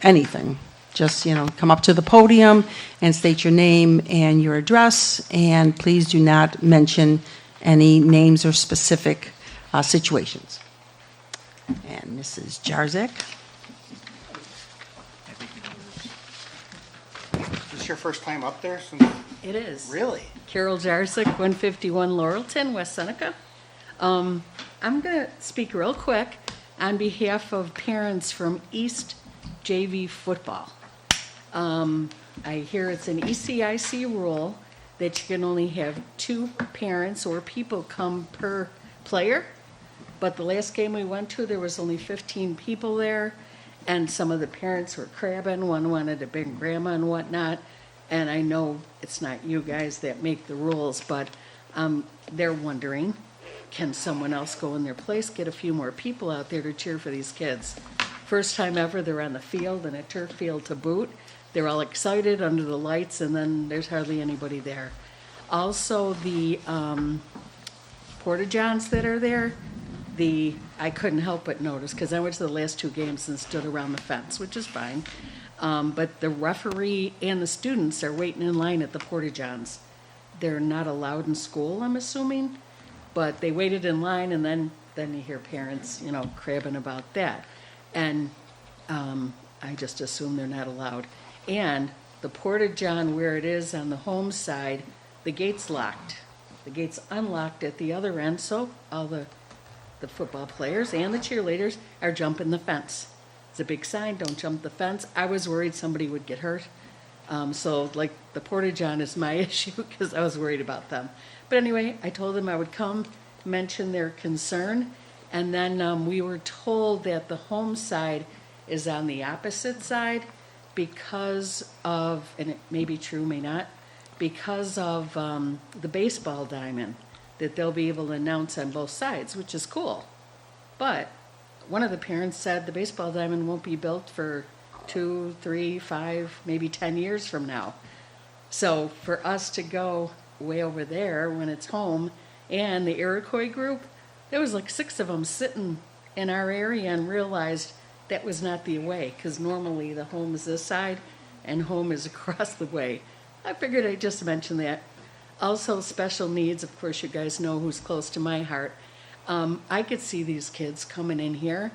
anything? Just, come up to the podium and state your name and your address, and please do not mention any names or specific situations. And Mrs. Jarzak? is this your first time up there since, It is. really? Carol Jarczyk, 151 Laurelton, West Seneca. I'm going to speak real quick on behalf of parents from East JV Football. I hear it's an ECIC rule that you can only have 2 parents or people come per player. But the last game we went to, there was only 15 people there, and some of the parents were crabbing. One wanted to bring grandma and whatnot. And I know it's not you guys that make the rules, but they're wondering, can someone else go in their place, get a few more people out there to cheer for these kids? First time ever they're on the field, and a turf field to boot. They're all excited under the lights, and then there's hardly anybody there. Also, the porta-johns that are there, I couldn't help but notice, because I went to the last 2 games and stood around the fence, which is fine. But the referee and the students are waiting in line at the porta-johns. They're not allowed in school, I'm assuming, but they waited in line, and then you hear parents, crabbing about that. And I just assume they're not allowed. And the porta-john where it is on the home side, the gate's locked. The gate's unlocked at the other end, so all the football players and the cheerleaders are jumping the fence. It's a big sign, don't jump the fence. I was worried somebody would get hurt. So like the porta-john is my issue because I was worried about them. But anyway, I told them I would come, mention their concern, and then we were told that the home side is on the opposite side because of, and it may be true, may not, because of the baseball diamond, that they'll be able to announce on both sides, which is cool. But one of the parents said the baseball diamond won't be built for 2, 3, 5, maybe 10 years from now. So for us to go way over there when it's home, and the Iroquois group, there was like 6 of them sitting in our area and realized that was not the way, because normally the home is this side and home is across the way. I figured I'd just mention that. Also, special needs, of course, you guys know who's close to my heart. I could see these kids coming in here.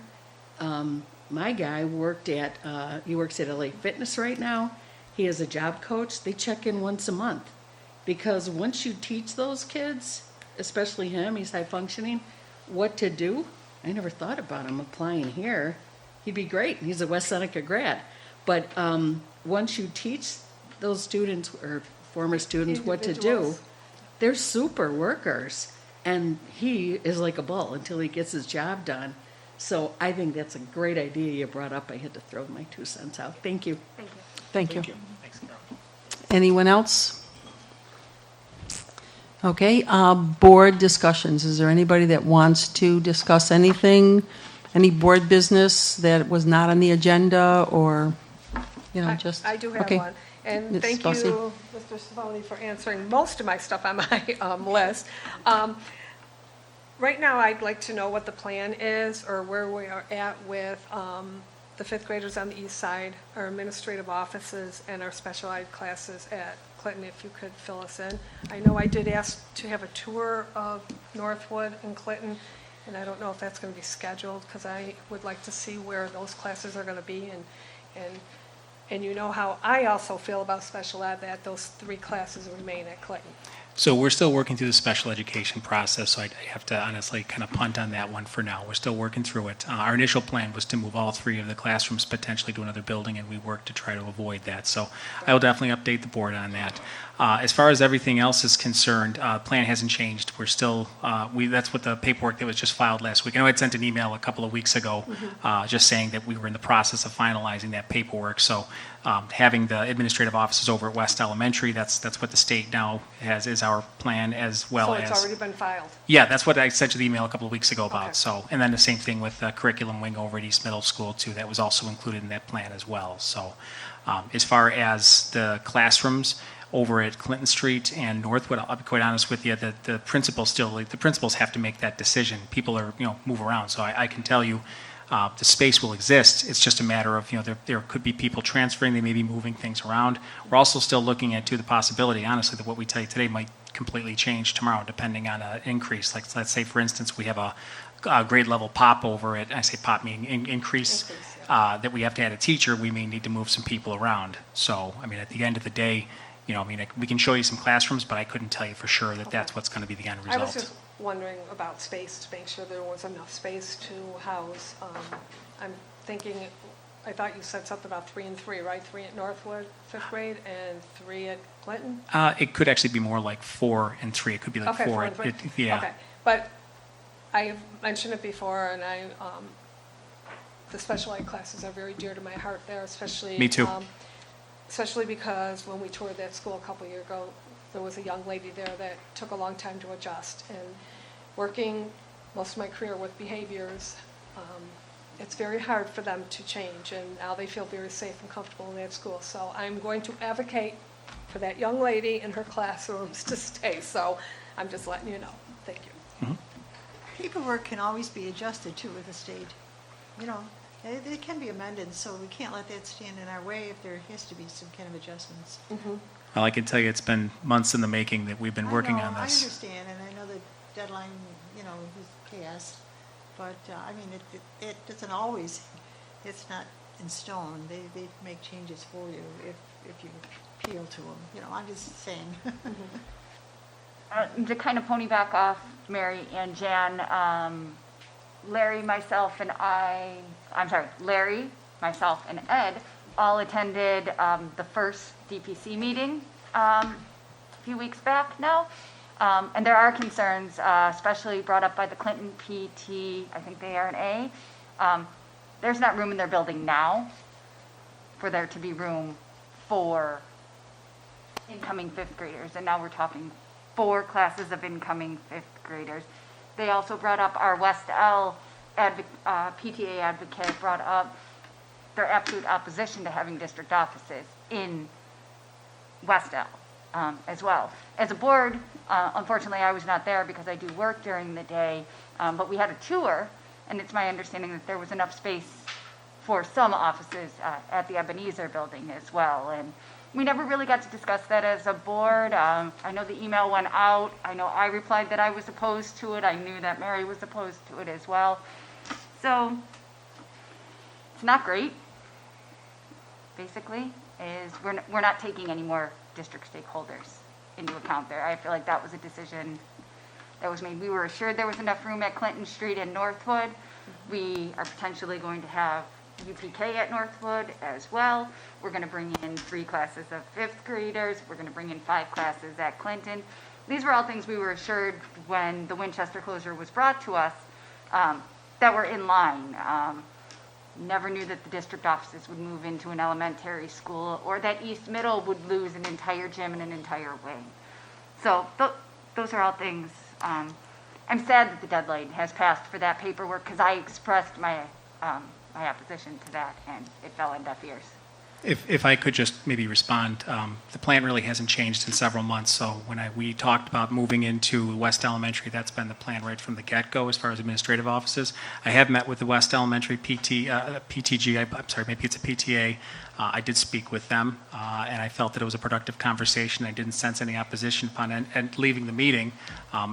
My guy he works at LA Fitness right now. He is a job coach. They check in once a month. Because once you teach those kids, especially him, he's high functioning, what to do, I never thought about him applying here. He'd be great. He's a West Seneca grad. But once you teach those students or former students what to do, Individuals. they're super workers. And he is like a bull until he gets his job done. So I think that's a great idea you brought up. I had to throw my 2 cents out. Thank you. Thank you. Thank you. Thanks, Carol. Anyone else? Okay, board discussions. Is there anybody that wants to discuss anything? Any board business that was not on the agenda or, just? I do have okay. one. And Ms. thank Bussey. you, Mr. Savoni, for answering most of my stuff on my list. Right now, I'd like to know what the plan is or where we are at with the fifth graders on the east side, our administrative offices, and our special ed classes at Clinton, if you could fill us in. I know I did ask to have a tour of Northwood and Clinton, and I don't know if that's going to be scheduled, because I would like to see where those classes are going to be, and you know how I also feel about special ed, that those 3 classes remain at Clinton. So we're still working through the special education process, so I have to honestly kind of punt on that one for now. We're still working through it. Our initial plan was to move all 3 of the classrooms potentially to another building, and we worked to try to avoid that. So I will definitely update the board on that. As far as everything else is concerned, plan hasn't changed. We're still, that's what the paperwork that was just filed last week. I know I'd sent an email a couple of weeks ago just saying that we were in the process of finalizing that paperwork. So having the administrative offices over at West Elementary, that's what the state now has is our plan, as well So as. it's already been filed. Yeah, that's what I sent you the email a couple of weeks ago about. Okay. So, and then the same thing with the curriculum wing over at East Middle School too. That was also included in that plan as well. So, as far as the classrooms over at Clinton Street and Northwood, I'll be quite honest with you that the principals have to make that decision. People are, move around. So I can tell you, the space will exist. It's just a matter of, there could be people transferring. They may be moving things around. We're also still looking at the possibility, honestly, that what we tell you today might completely change tomorrow, depending on an increase. Like, let's say, for instance, we have a grade level pop over it. I say pop meaning increase, that we have to add a teacher. We may need to move some people around. So, at the end of the day, we can show you some classrooms, but I couldn't tell you for sure that that's what's going to be the end I was result. just wondering about space, to make sure there was enough space to house. I'm thinking, I thought you said something about 3 and 3, right? 3 at Northwood, 5th grade, and 3 at Clinton? It could actually be more like 4 and 3. It could be like Okay, 4. 4 and 3. Yeah. Okay, but I've mentioned it before, and the special ed classes are very dear to my heart there, especially. Me too. Especially because when we toured that school a couple years ago, there was a young lady there that took a long time to adjust. And working most of my career with behaviors, it's very hard for them to change. And now they feel very safe and comfortable in that school. So I'm going to advocate for that young lady in her classrooms to stay. So I'm just letting you know. Thank you. Paperwork can always be adjusted too with the state. They can be amended, so we can't let that stand in our way if there has to be some kind of adjustments. Well, I can tell you it's been months in the making that we've been working on I this. understand, and I know the deadline, is passed, but, it doesn't always, it's not in stone. They make changes for you if you appeal to them. I'm just saying. To kind of piggyback off Mary and Jan, Larry, myself, and Ed all attended the first DPC meeting a few weeks back now. And there are concerns, especially brought up by the Clinton PT, I think they are an A. There's not room in their building now for there to be room for incoming 5th graders. And now we're talking 4 classes of incoming 5th graders. They also brought up our West L PTA advocate brought up their absolute opposition to having district offices in West L as well. As a board, unfortunately, I was not there because I do work during the day, but we had a tour, and it's my understanding that there was enough space for some offices at the Ebenezer building as well. And we never really got to discuss that as a board. I know the email went out. I know I replied that I was opposed to it. I knew that Mary was opposed to it as well. So it's not great, basically, is we're not taking any more district stakeholders into account there. I feel like that was a decision that was made. We were assured there was enough room at Clinton Street and Northwood. We are potentially going to have UPK at Northwood as well. We're going to bring in 3 classes of 5th graders. We're going to bring in 5 classes at Clinton. These were all things we were assured when the Winchester closure was brought to us that were in line. Never knew that the district offices would move into an elementary school or that East Middle would lose an entire gym and an entire wing. So those are all things. I'm sad that the deadline has passed for that paperwork because I expressed my opposition to that and it fell on deaf ears. If I could just maybe respond, the plan really hasn't changed in several months. So when we talked about moving into West Elementary, that's been the plan right from the get-go as far as administrative offices. I have met with the West Elementary PTG, I'm sorry, maybe it's a PTA. I did speak with them, and I felt that it was a productive conversation. I didn't sense any opposition upon it. And leaving the meeting,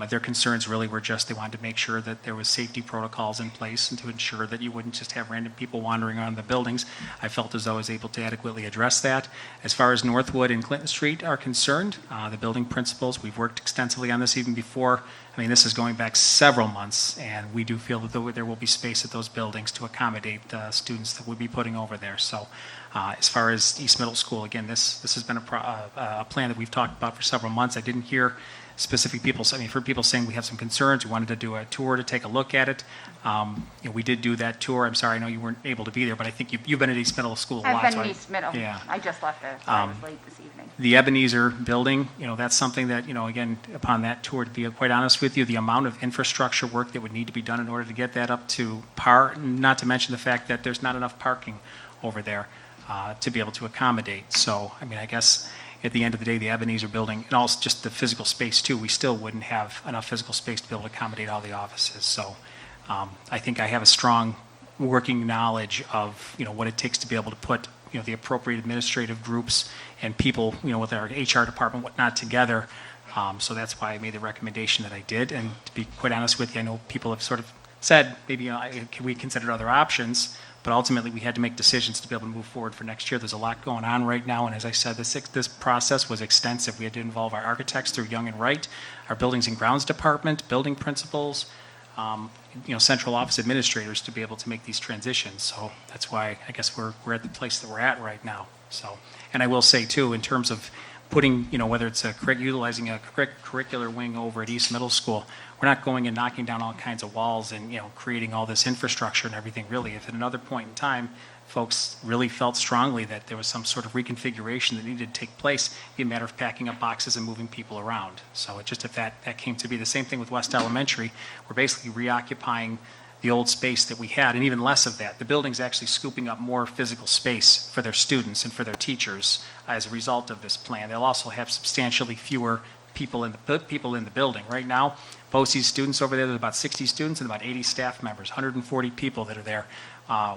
their concerns really were just they wanted to make sure that there was safety protocols in place and to ensure that you wouldn't just have random people wandering around the buildings. I felt as though I was able to adequately address that. As far as Northwood and Clinton Street are concerned, the building principals, we've worked extensively on this even before. I mean, this is going back several months, and we do feel that there will be space at those buildings to accommodate the students that we'll be putting over there. So as far as East Middle School, again, this has been a plan that we've talked about for several months. I didn't hear specific people, I mean, for people saying we have some concerns, we wanted to do a tour to take a look at it. We did do that tour. I'm sorry, I know you weren't able to be there, but I think you've been at East Middle School a lot. I've been in East Middle. Yeah. I just left there, so I was late this evening. The Ebenezer building, that's something that, again, upon that tour, to be quite honest with you, the amount of infrastructure work that would need to be done in order to get that up to par, not to mention the fact that there's not enough parking over there to be able to accommodate. So, I mean, I guess at the end of the day, the Ebenezer building, and also just the physical space too, we still wouldn't have enough physical space to be able to accommodate all the offices. So I think I have a strong working knowledge of, what it takes to be able to put, the appropriate administrative groups and people, with our HR department, whatnot together. So that's why I made the recommendation that I did. And to be quite honest with you, I know people have sort of said, maybe, can we consider other options? But ultimately, we had to make decisions to be able to move forward for next year. There's a lot going on right now, and as I said, this process was extensive. We had to involve our architects through Young and Wright, our Buildings and Grounds Department, building principals, central office administrators to be able to make these transitions. So that's why I guess we're at the place that we're at right now. So, and I will say too, in terms of putting, whether it's utilizing a curricular wing over at East Middle School, we're not going and knocking down all kinds of walls and, creating all this infrastructure and everything, really. If at another point in time, folks really felt strongly that there was some sort of reconfiguration that needed to take place, it'd be a matter of packing up boxes and moving people around. So it just, if that came to be the same thing with West Elementary, we're basically reoccupying the old space that we had, and even less of that. The building's actually scooping up more physical space for their students and for their teachers as a result of this plan. They'll also have substantially fewer people in the building. Right now, BOCE's students over there, there's about 60 students and about 80 staff members, 140 people that are there.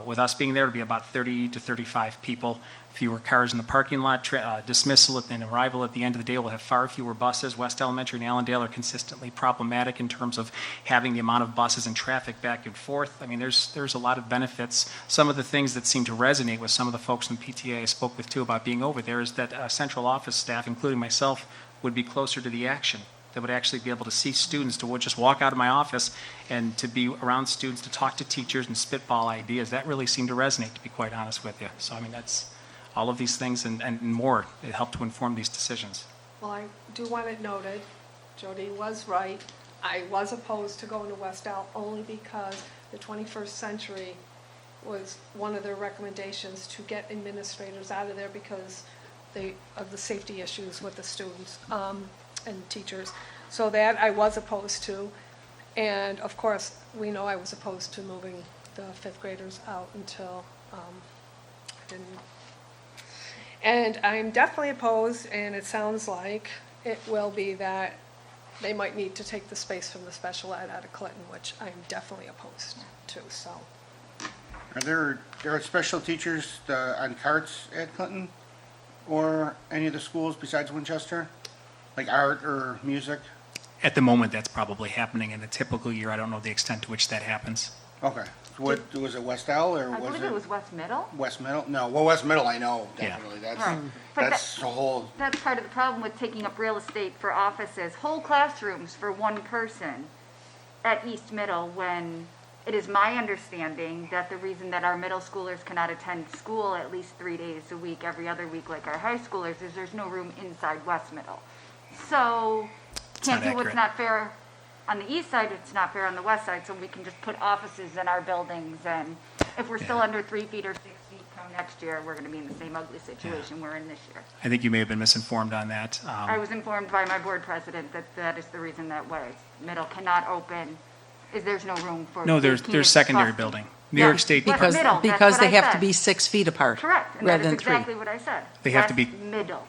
With us being there, it'll be about 30 to 35 people, fewer cars in the parking lot, dismissal and arrival at the end of the day. We'll have far fewer buses. West Elementary and Allendale are consistently problematic in terms of having the amount of buses and traffic back and forth. I mean, there's a lot of benefits. Some of the things that seem to resonate with some of the folks in the PTA I spoke with too about being over there is that central office staff, including myself, would be closer to the action. That would actually be able to see students, to just walk out of my office and to be around students, to talk to teachers and spitball ideas. That really seemed to resonate, to be quite honest with you. So, I mean, that's all of these things and more. It helped to inform these decisions. Well, I do want it noted, Jody was right. I was opposed to going to West Al only because the 21st Century was one of their recommendations to get administrators out of there because of the safety issues with the students and teachers. So that I was opposed to. And of course, we know I was opposed to moving the 5th graders out until I didn't. And I'm definitely opposed, and it sounds like it will be that they might need to take the space from the special ed out of Clinton, which I'm definitely opposed to, so. Are there special teachers on carts at Clinton? or any of the schools besides Winchester? Like art or music? At the moment, that's probably happening. In a typical year, I don't know the extent to which that happens. Okay. What, was it West L or I was believe it was West Middle. West Middle? No, well, West Middle I know, Yeah. definitely. That's, Right. But that's a whole, That's part of the problem with taking up real estate for offices, whole classrooms for one person at East Middle, when it is my understanding that the reason that our middle schoolers cannot attend school at least 3 days a week, every other week, like our high schoolers, is there's no room inside West Middle. So, can't not do what's accurate. not fair on the east side, it's not fair on the west side, so we can just put offices in our buildings, and if we're still Yeah. under 3 feet or 6 feet come next year, we're gonna be in the same ugly situation we're in this year. I think you may have been misinformed on that. I was informed by my board president that that is the reason that West Middle cannot open, is there's no room for. No, they there's can't secondary trust- building. New York Yeah, State, West Because, Middle, that's because what they I have to said. be 6 feet apart. Correct, and that rather is than 3. exactly what I said. They have to be- West Middle.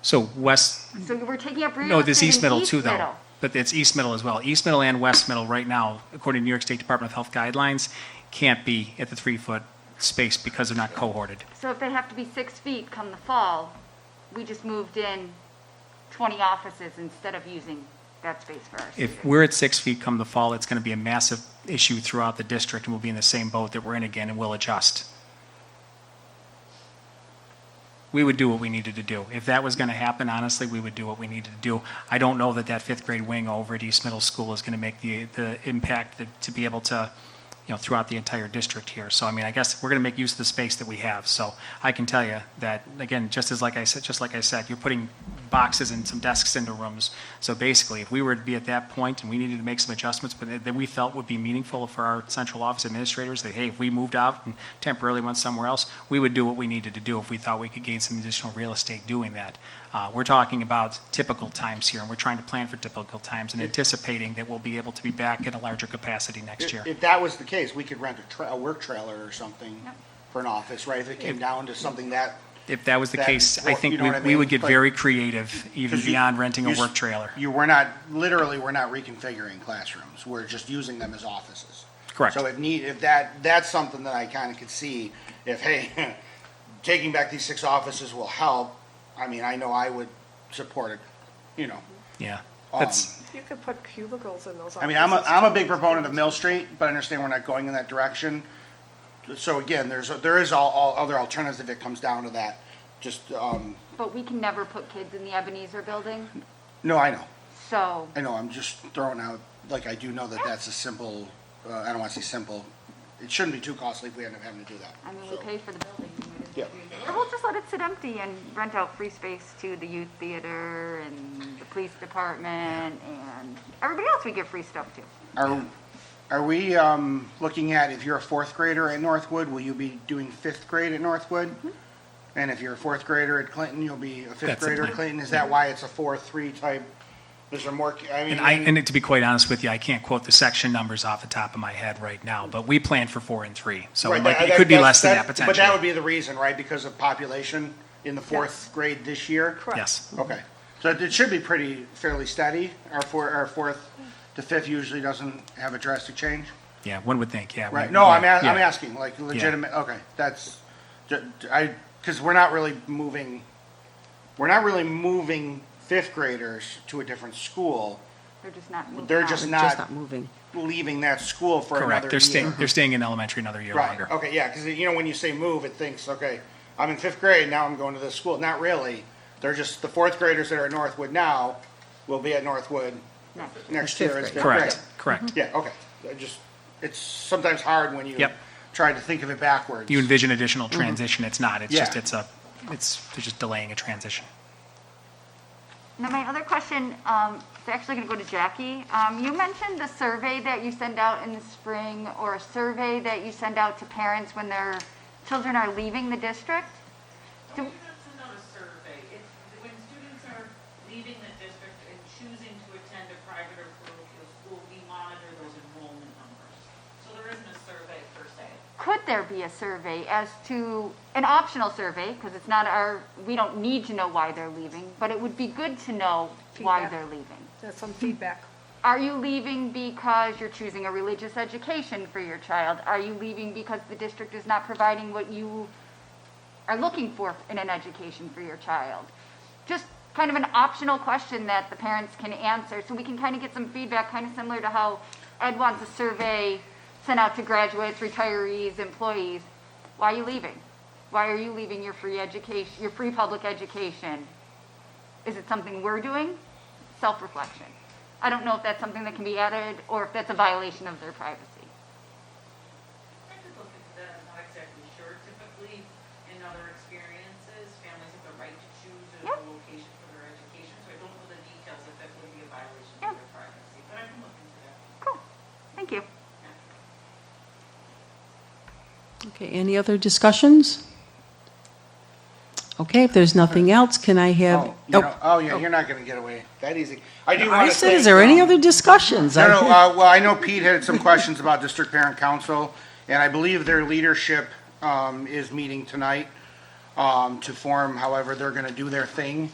so West, So we're taking up real no, this estate East in Middle East too, though. Middle. But it's East Middle as well. East Middle and West Middle right now, according to New York State Department of Health guidelines, can't be at the 3-foot space because they're not cohorted. So if they have to be 6 feet come the fall, we just moved in 20 offices instead of using that space for our If students. we're at 6 feet come the fall, it's going to be a massive issue throughout the district, and we'll be in the same boat that we're in again, and we'll adjust. We would do what we needed to do. If that was going to happen, honestly, we would do what we needed to do. I don't know that that 5th grade wing over at East Middle School is going to make the impact to be able to, throughout the entire district here. So, I mean, I guess we're going to make use of the space that we have. So I can tell you that, again, just like I said, you're putting boxes and some desks into rooms. So basically, if we were to be at that point and we needed to make some adjustments, but that we felt would be meaningful for our central office administrators, that, hey, if we moved out and temporarily went somewhere else, we would do what we needed to do if we thought we could gain some additional real estate doing that. We're talking about typical times here, and we're trying to plan for typical times and anticipating that we'll be able to be back at a larger capacity next year. if that was the case, we could rent a work trailer or something Yep. for an office, right? If it came down to something that, If that was the that- case, I think you know what I we would mean? get Like- very creative, even 'cause you- beyond renting a you s- work trailer. we're not reconfiguring classrooms. We're just using them as offices. Correct. So if that's something that I kind of could see, if, hey, taking back these 6 offices will help, I mean, I know I would support it, Yeah, Um, that's, You could put cubicles in those offices. I mean, I'm a big proponent of Mill Street, but I understand we're not going in that direction. So again, there is all other alternatives if it comes down to that. Just, But we can never put kids in the Ebenezer building, no, I know. so I'm just throwing out, like, I do know that that's a simple, I don't want to say simple. It shouldn't be too costly if we end up having to do that. I mean, we So, pay for the building. we might as Yeah. well use it. Or we'll just let it sit empty and rent out free space to the youth theater and the police department and everybody else we give free stuff to. Are we looking at, if you're a 4th grader at Northwood, will you be doing 5th grade at Northwood? Mm-hmm. And if you're a 4th grader at Clinton, you'll be a 5th That's the grader at plan. Clinton? Is that why it's a 4-3 type? Is there more, I mean. and to be quite honest with you, I can't quote the section numbers off the top of my head right now, but we planned for 4 and 3. So Right, it could be that's- less than that But potentially. that would be the reason, right? Because of population in the 4th grade this year? Correct. Yes. Okay. So it should be fairly steady. Our 4th to 5th usually doesn't have a drastic change? Yeah, one would think, yeah. Right, no, I'm yeah. asking, like, legitimate, okay, that's, because we're not really moving 5th graders to a different school. They're just not moving They're out. just Just not not moving. leaving that school for another Correct, year. they're staying in elementary another year Right, longer. okay, yeah, because, when you say move, it thinks, okay, I'm in 5th grade, now I'm going to this school. Not really. They're just, the 4th graders that are at Northwood now will be at Northwood next year as 5th grade. Correct. Yeah, okay. It's sometimes hard when you Yep. try to think of it backwards. You envision additional transition, it's not, it's Yeah. just, they're just delaying a transition. Now, my other question, is actually going to go to Jackie. You mentioned the survey that you send out in the spring, or a survey that you send out to parents when their children are leaving the district. We don't send out a survey. It's when students are leaving the district and choosing to attend a private or parochial school, we monitor those enrollment numbers. So there isn't a survey per se. Could there be a survey as to, an optional survey, because it's not we don't need to know why they're leaving, but it would be good to know why Feedback. they're leaving. That's some feedback. Are you leaving because you're choosing a religious education for your child? Are you leaving because the district is not providing what you are looking for in an education for your child? Just kind of an optional question that the parents can answer, so we can kind of get some feedback, kind of similar to how Ed wants a survey sent out to graduates, retirees, employees. Why are you leaving? Why are you leaving your free education, your free public education? Is it something we're doing? Self-reflection. I don't know if that's something that can be added or if that's a violation of their privacy. I could look into that. I'm not exactly sure. Typically, in other experiences, families have the right to choose a Yep. location for their education, so I don't know the details if that would be a violation Yep. of their privacy, but I can look into that. Cool. Thank you. Okay, any other discussions? Okay, if there's nothing else, can I have? Yeah, you're not gonna get away that easy. I do I want to said, is there any other discussions? well, I know Pete had some questions about district parent council, and I believe their leadership, is meeting tonight, to form however they're gonna do their thing.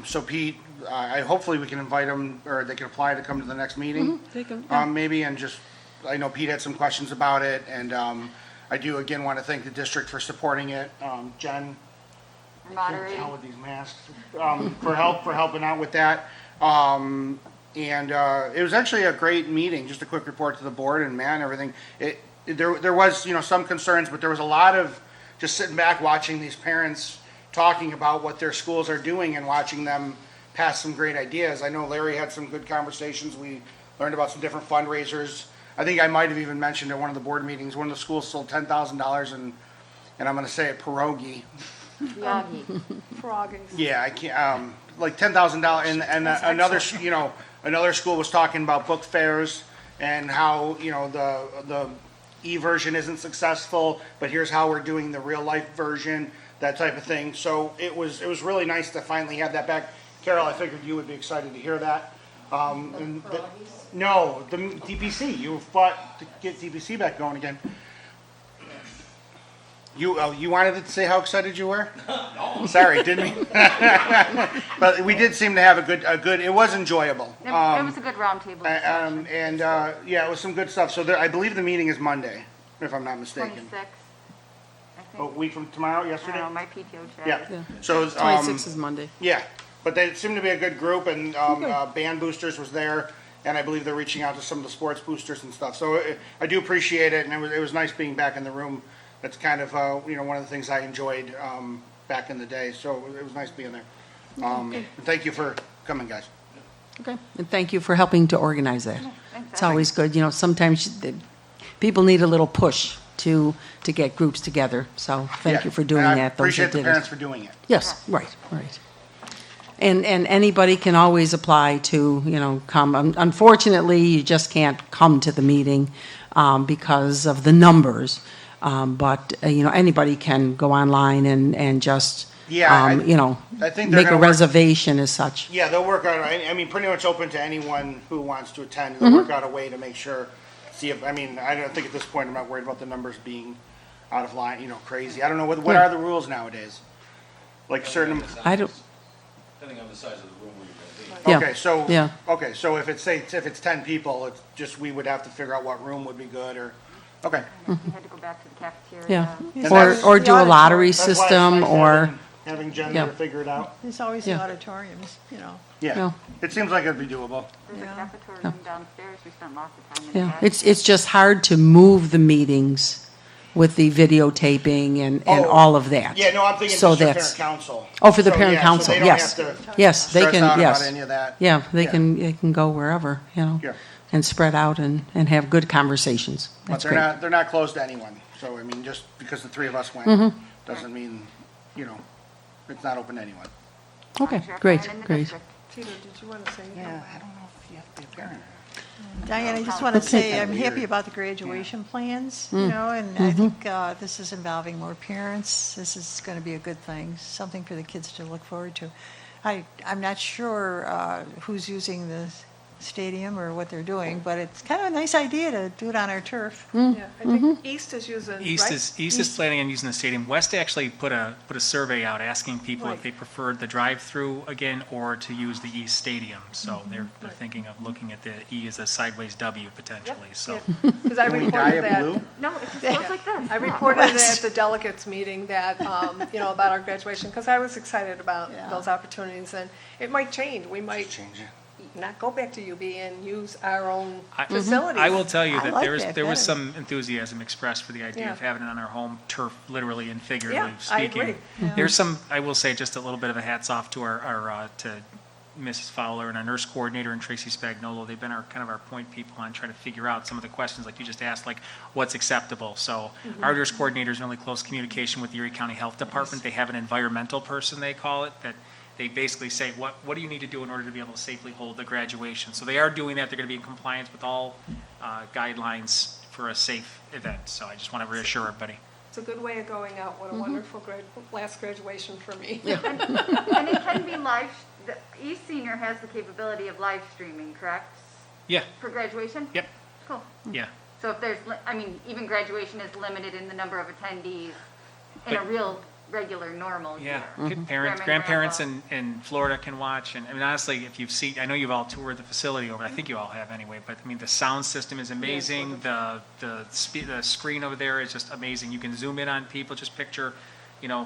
So Pete, hopefully we can invite them, or they can apply to come to the next meeting. They can, yeah. Maybe, and just, I know Pete had some questions about it, and, I do again want to thank the district for supporting it. Jen, I can't tell Moderating. with these masks, for helping out with that. And it was actually a great meeting, just a quick report to the board and Matt and everything. There was, some concerns, but there was a lot of just sitting back, watching these parents talking about what their schools are doing and watching them pass some great ideas. I know Larry had some good conversations. We learned about some different fundraisers. I think I might have even mentioned at one of the board meetings, one of the schools sold $10,000 and I'm gonna say it, pierogi. Yagi. Froggies. Yeah, I can't, like $10,000, and another school was talking about book fairs and how, the e-version isn't successful, but here's how we're doing the real life version, that type of thing. So it was really nice to finally have that back. Carol, I figured you would be excited to hear that. No, the DPC, you fought to get DPC back going again. You wanted to say how excited you were? No. Sorry, didn't we? But we did seem to have a good. It was enjoyable. It was a good roundtable discussion. Yeah, it was some good stuff. So I believe the meeting is Monday, if I'm not mistaken. 26, I A think. week from tomorrow, I yesterday. don't know, my PTO chat. Yeah. So 26 is Monday. yeah, but they seemed to be a good group, and Band Boosters was there, and I believe they're reaching out to some of the sports boosters and stuff. So I do appreciate it, and it was nice being back in the room. That's kind of one of the things I enjoyed back in the day. So it was nice being there. And thank you for coming, guys. Okay, and thank you for helping to organize that. Thanks, It's always good, sometimes people need a little push to get groups together, so thank you for doing And I that. Those that appreciate the did it. parents for doing it. Yes, right. And anybody can always apply to, come. Unfortunately, you just can't come to the meeting because of the numbers. But anybody can go online and just, I think they're make a gonna work- reservation as such. Yeah, they'll work out, I mean, pretty much open to anyone who wants to attend. They'll work out a way to make sure, I don't think at this point, I'm not worried about the numbers being out of line, crazy. I don't know, what are the rules nowadays? Like certain, I don't, Depending on the size of the room where you're gonna be. yeah. okay, so if it's 10 people, it's just, we would have to figure out what room would be good, or, okay. You had to go back to the cafeteria. Yeah, And or that's- do a lottery That's why it's system, nice or, having Jen Yeah. there figure it out. There's always the Yeah. auditoriums, Yeah, Yeah. it seems like it'd be doable. There's a Yeah. cafeteria room downstairs. We spent lots of time in yeah, that. it's just hard to move the meetings with the videotaping and all of that. Yeah, no, I'm thinking So district that's- parent council. Oh, for the So, parent yeah, so council, they don't yes. have to Yes, they stress can, out about yes. any of that. Yeah, they Yeah. can go wherever, Yeah. and spread out and have good conversations. But That's they're great. not, they're not closed to anyone. So, I mean, just because the three of us Mm-hmm. went, doesn't mean, it's not open to anyone. Okay, Sheriff great, Ryan in the great. district. Tita, did you want to say anything? I don't know if you have to be a parent. Diane, I just want to say, I'm Weird. happy about the graduation plans, and I think this is involving more parents. This is going to be a good thing, something for the kids to look forward to. I'm not sure who's using the stadium or what they're doing, but it's kind of a nice idea to do it on our turf. Yeah, I think East is using, East right? is planning on using the stadium. West actually put a survey out asking people if Right. they preferred the drive-through again or to use the East Stadium. So Mm-hmm. they're thinking of looking at the E as a sideways W potentially, so. Because I Can we dye reported it that. blue? No, it just goes like this. I Yeah. reported it at the delegates meeting that, about our graduation, because I was excited about Yeah. those opportunities, and it might change. We might Change it. not go back to UB and use our own I- facilities. I will tell you I that like there was that there was better. some enthusiasm expressed for the idea Yeah. of having it on our home turf, literally and figuratively Yeah, I speaking. agree. Yeah. There's some, I will say, just a little bit of a hats off to our to Mrs. Fowler and our nurse coordinator and Tracy Spagnolo. They've been our kind of our point people on trying to figure out some of the questions like you just asked, like what's acceptable. So our nurse coordinator is in really close communication with the Erie County Health Department. They have an environmental person, they call it, that they basically say, what do you need to do in order to be able to safely hold the graduation? So they are doing that. They're going to be in compliance with all guidelines for a safe event. So I just want to reassure everybody. It's a good way of going out. What a wonderful last graduation for me. And it can be live, the East Senior has the capability of live streaming, correct? Yeah, For graduation? yep, Cool. yeah. So if there's, even graduation is limited in the number of attendees in a But- real, regular, normal Yeah, year. parents, Grandma, grandparents grandpa. in Florida can watch, and I mean, honestly, if you've seen, I know you've all toured the facility over, I think you all have anyway, but I mean, the sound system is amazing, the screen over there is just amazing, you can zoom in on people, just picture, a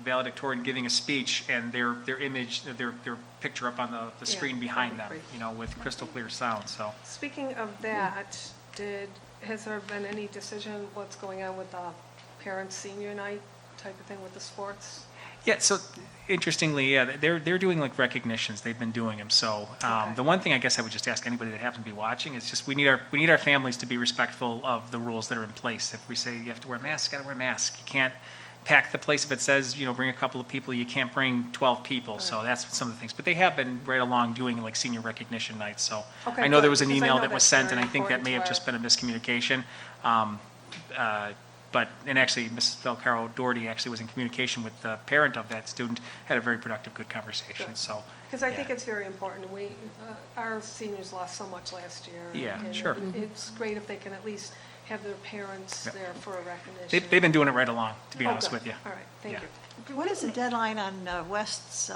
valedictorian giving a speech, and their image, their picture up on the screen behind them, great. with crystal clear sound, so. Speaking of that, has there been any decision what's going on with the parents' senior night type of thing with the sports? Yeah, so interestingly, yeah, they're doing like recognitions. They've been doing them. So Okay. the one thing I guess I would just ask anybody that happens to be watching is just we need our families to be respectful of the rules that are in place. If we say you have to wear a mask, you got to wear a mask. You can't pack the place if it says bring a couple of people. You can't bring 12 people. So that's some of the things. But they have been right along doing like senior recognition nights. So Okay, I know good, there was an because I email know that was that's sent, and very I think that important may to have our- just been a miscommunication. And actually, Mrs. Belcaro Doherty actually was in communication with the parent of that student, had a very productive, good conversation, Good. so. Because I think yeah. it's very important. Our seniors lost so much last year. Yeah, and sure. It's great if they can at least have their parents Yep. there for a recognition. They've been doing it right along, to be Oh, honest good. with you. All right, thank Yeah. you. What is the deadline on West's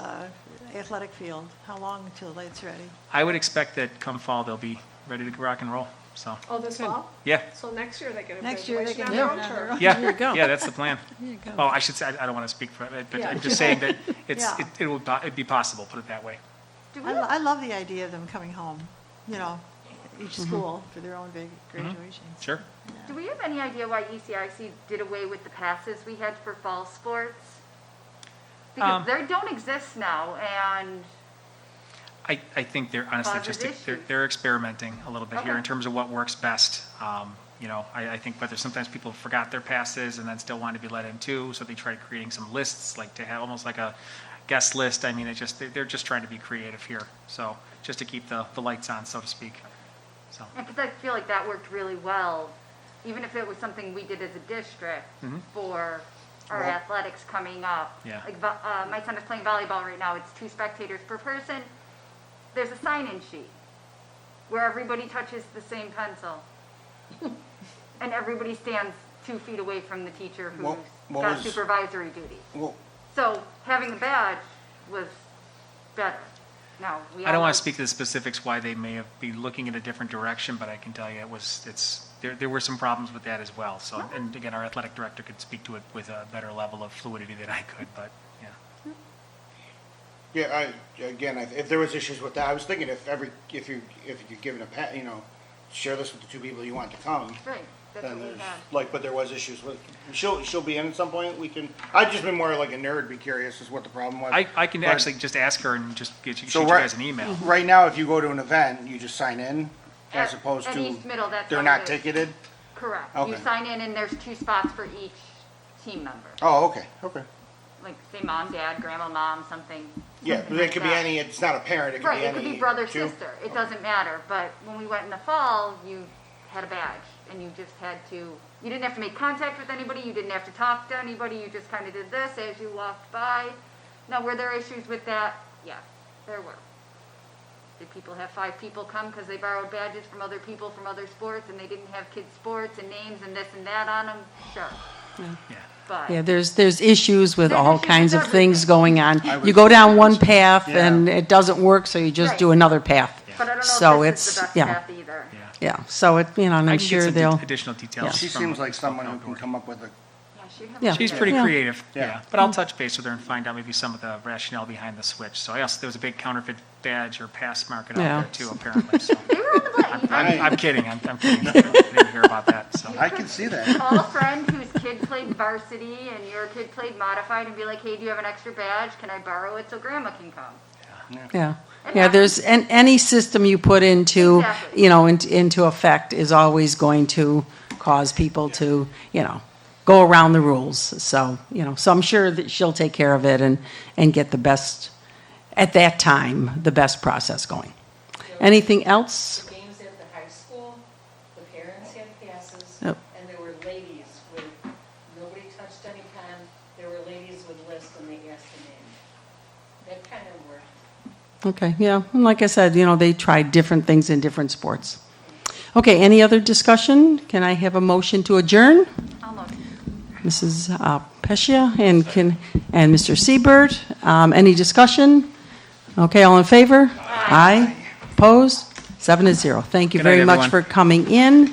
athletic field? How long until it's ready? I would expect that come fall, they'll be ready to rock and roll, so. Oh, this fall? Yeah, So next year they get a Next year they graduation can on do their it own on their turf. own. yeah, There you go. yeah, that's the plan. There you go. Oh, I should say, I don't want to speak for it, but Yeah. I'm just saying that Yeah. it'd be possible, put it that way. Do we, I love the idea of them coming home, each school for their own big graduations. Sure. do we have any idea why ECIC did away with the passes we had for fall sports? Because they don't exist now, and I think they're, honestly, Causes just, issues. they're experimenting a little bit here in Okay. terms of what works best. I think whether sometimes people forgot their passes and then still want to be let in too, so they try creating some lists, like to have almost like a guest list. I mean, they're just trying to be creative here, so just to keep the lights on, so to speak. So, because I feel like that worked really well, even if it was something we did as a district for our Well- athletics coming up. Yeah. Like, my son is playing volleyball right now, it's 2 spectators per person. There's a sign-in sheet where everybody touches the same pencil. And everybody stands 2 feet away from the teacher who's What got was- supervisory duty. Well, So having the badge was better. Now, we I don't all want know- to speak to the specifics why they may have been looking in a different direction, but I can tell you there were some problems with that as well. So, and again, our athletic director could speak to it with a better level of fluidity than I could, but, yeah. yeah, if there was issues with that, I was thinking if you're given share this with the 2 people you want to come. Right, that's Then what we there's, had. but there was issues with, she'll be in at some point, I'd just been more like a nerd, be curious as what the problem was. I can But- actually just ask her and just shoot So you right- guys an email. Right now, if you go to an event, you just sign in, as At- opposed at to, East Middle, that's they're how not it is. ticketed? Correct. You Okay. sign in and there's 2 spots for each team member. Oh, okay. Like, say mom, dad, grandma, mom, something. Yeah, something but it like could be that. any, it's not a parent, it could Right, be it any. could be brother, 2? sister. It doesn't matter. But when we went in the fall, you had a badge and you just had to, you didn't have to make contact with anybody. You didn't have to talk to anybody. You just kind of did this as you walked by. Now, were there issues with that? Yes, there were. Did people have 5 people come because they borrowed badges from other people from other sports and they didn't have kids' sports and names and this and that on them? Sure. Yeah. But Yeah, there's issues with There's all issues kinds with of things going on. I You would- go down one path Yeah. and it doesn't work, so you just Right. do another path. But I don't know So if this is it's- the best yeah. path either. Yeah, so it, and I I'm can sure get some they'll, additional details. She from seems like the someone who health can board. come up with a, Yeah, she'd have Yeah. a She's good pretty Yeah. creative, Yeah. yeah. But I'll touch base with her and find out maybe some of the rationale behind the switch. So I also, there was a big counterfeit badge or pass market out Yeah. there too, apparently. So They were on the plane. I'm kidding. I'm kidding. I didn't hear about that. So I can see that. Call a friend whose kid played varsity and your kid played modified and be like, hey, do you have an extra badge? Can I borrow it so grandma can come? yeah. Yeah, there's, any system you put into, Exactly. you know, into effect is always going to cause people to, you know, go around the rules. So, you know, so I'm sure that she'll take care of it and get the best, at that time, the best process going. Anything else? The games at the high school, the parents had passes, Yep. and there were ladies with, nobody touched any pen, there were ladies with lists and they asked the name. That kind of worked. Okay, yeah, and like I said, you know, they tried different things in different sports. Okay, any other discussion? Can I have a motion to adjourn? Almost. Mrs. Peschia and Mr. Seibert. Any discussion? Okay, all in favor? Aye. Opposed? 7-0. Thank you Good night, very much everyone. for coming in.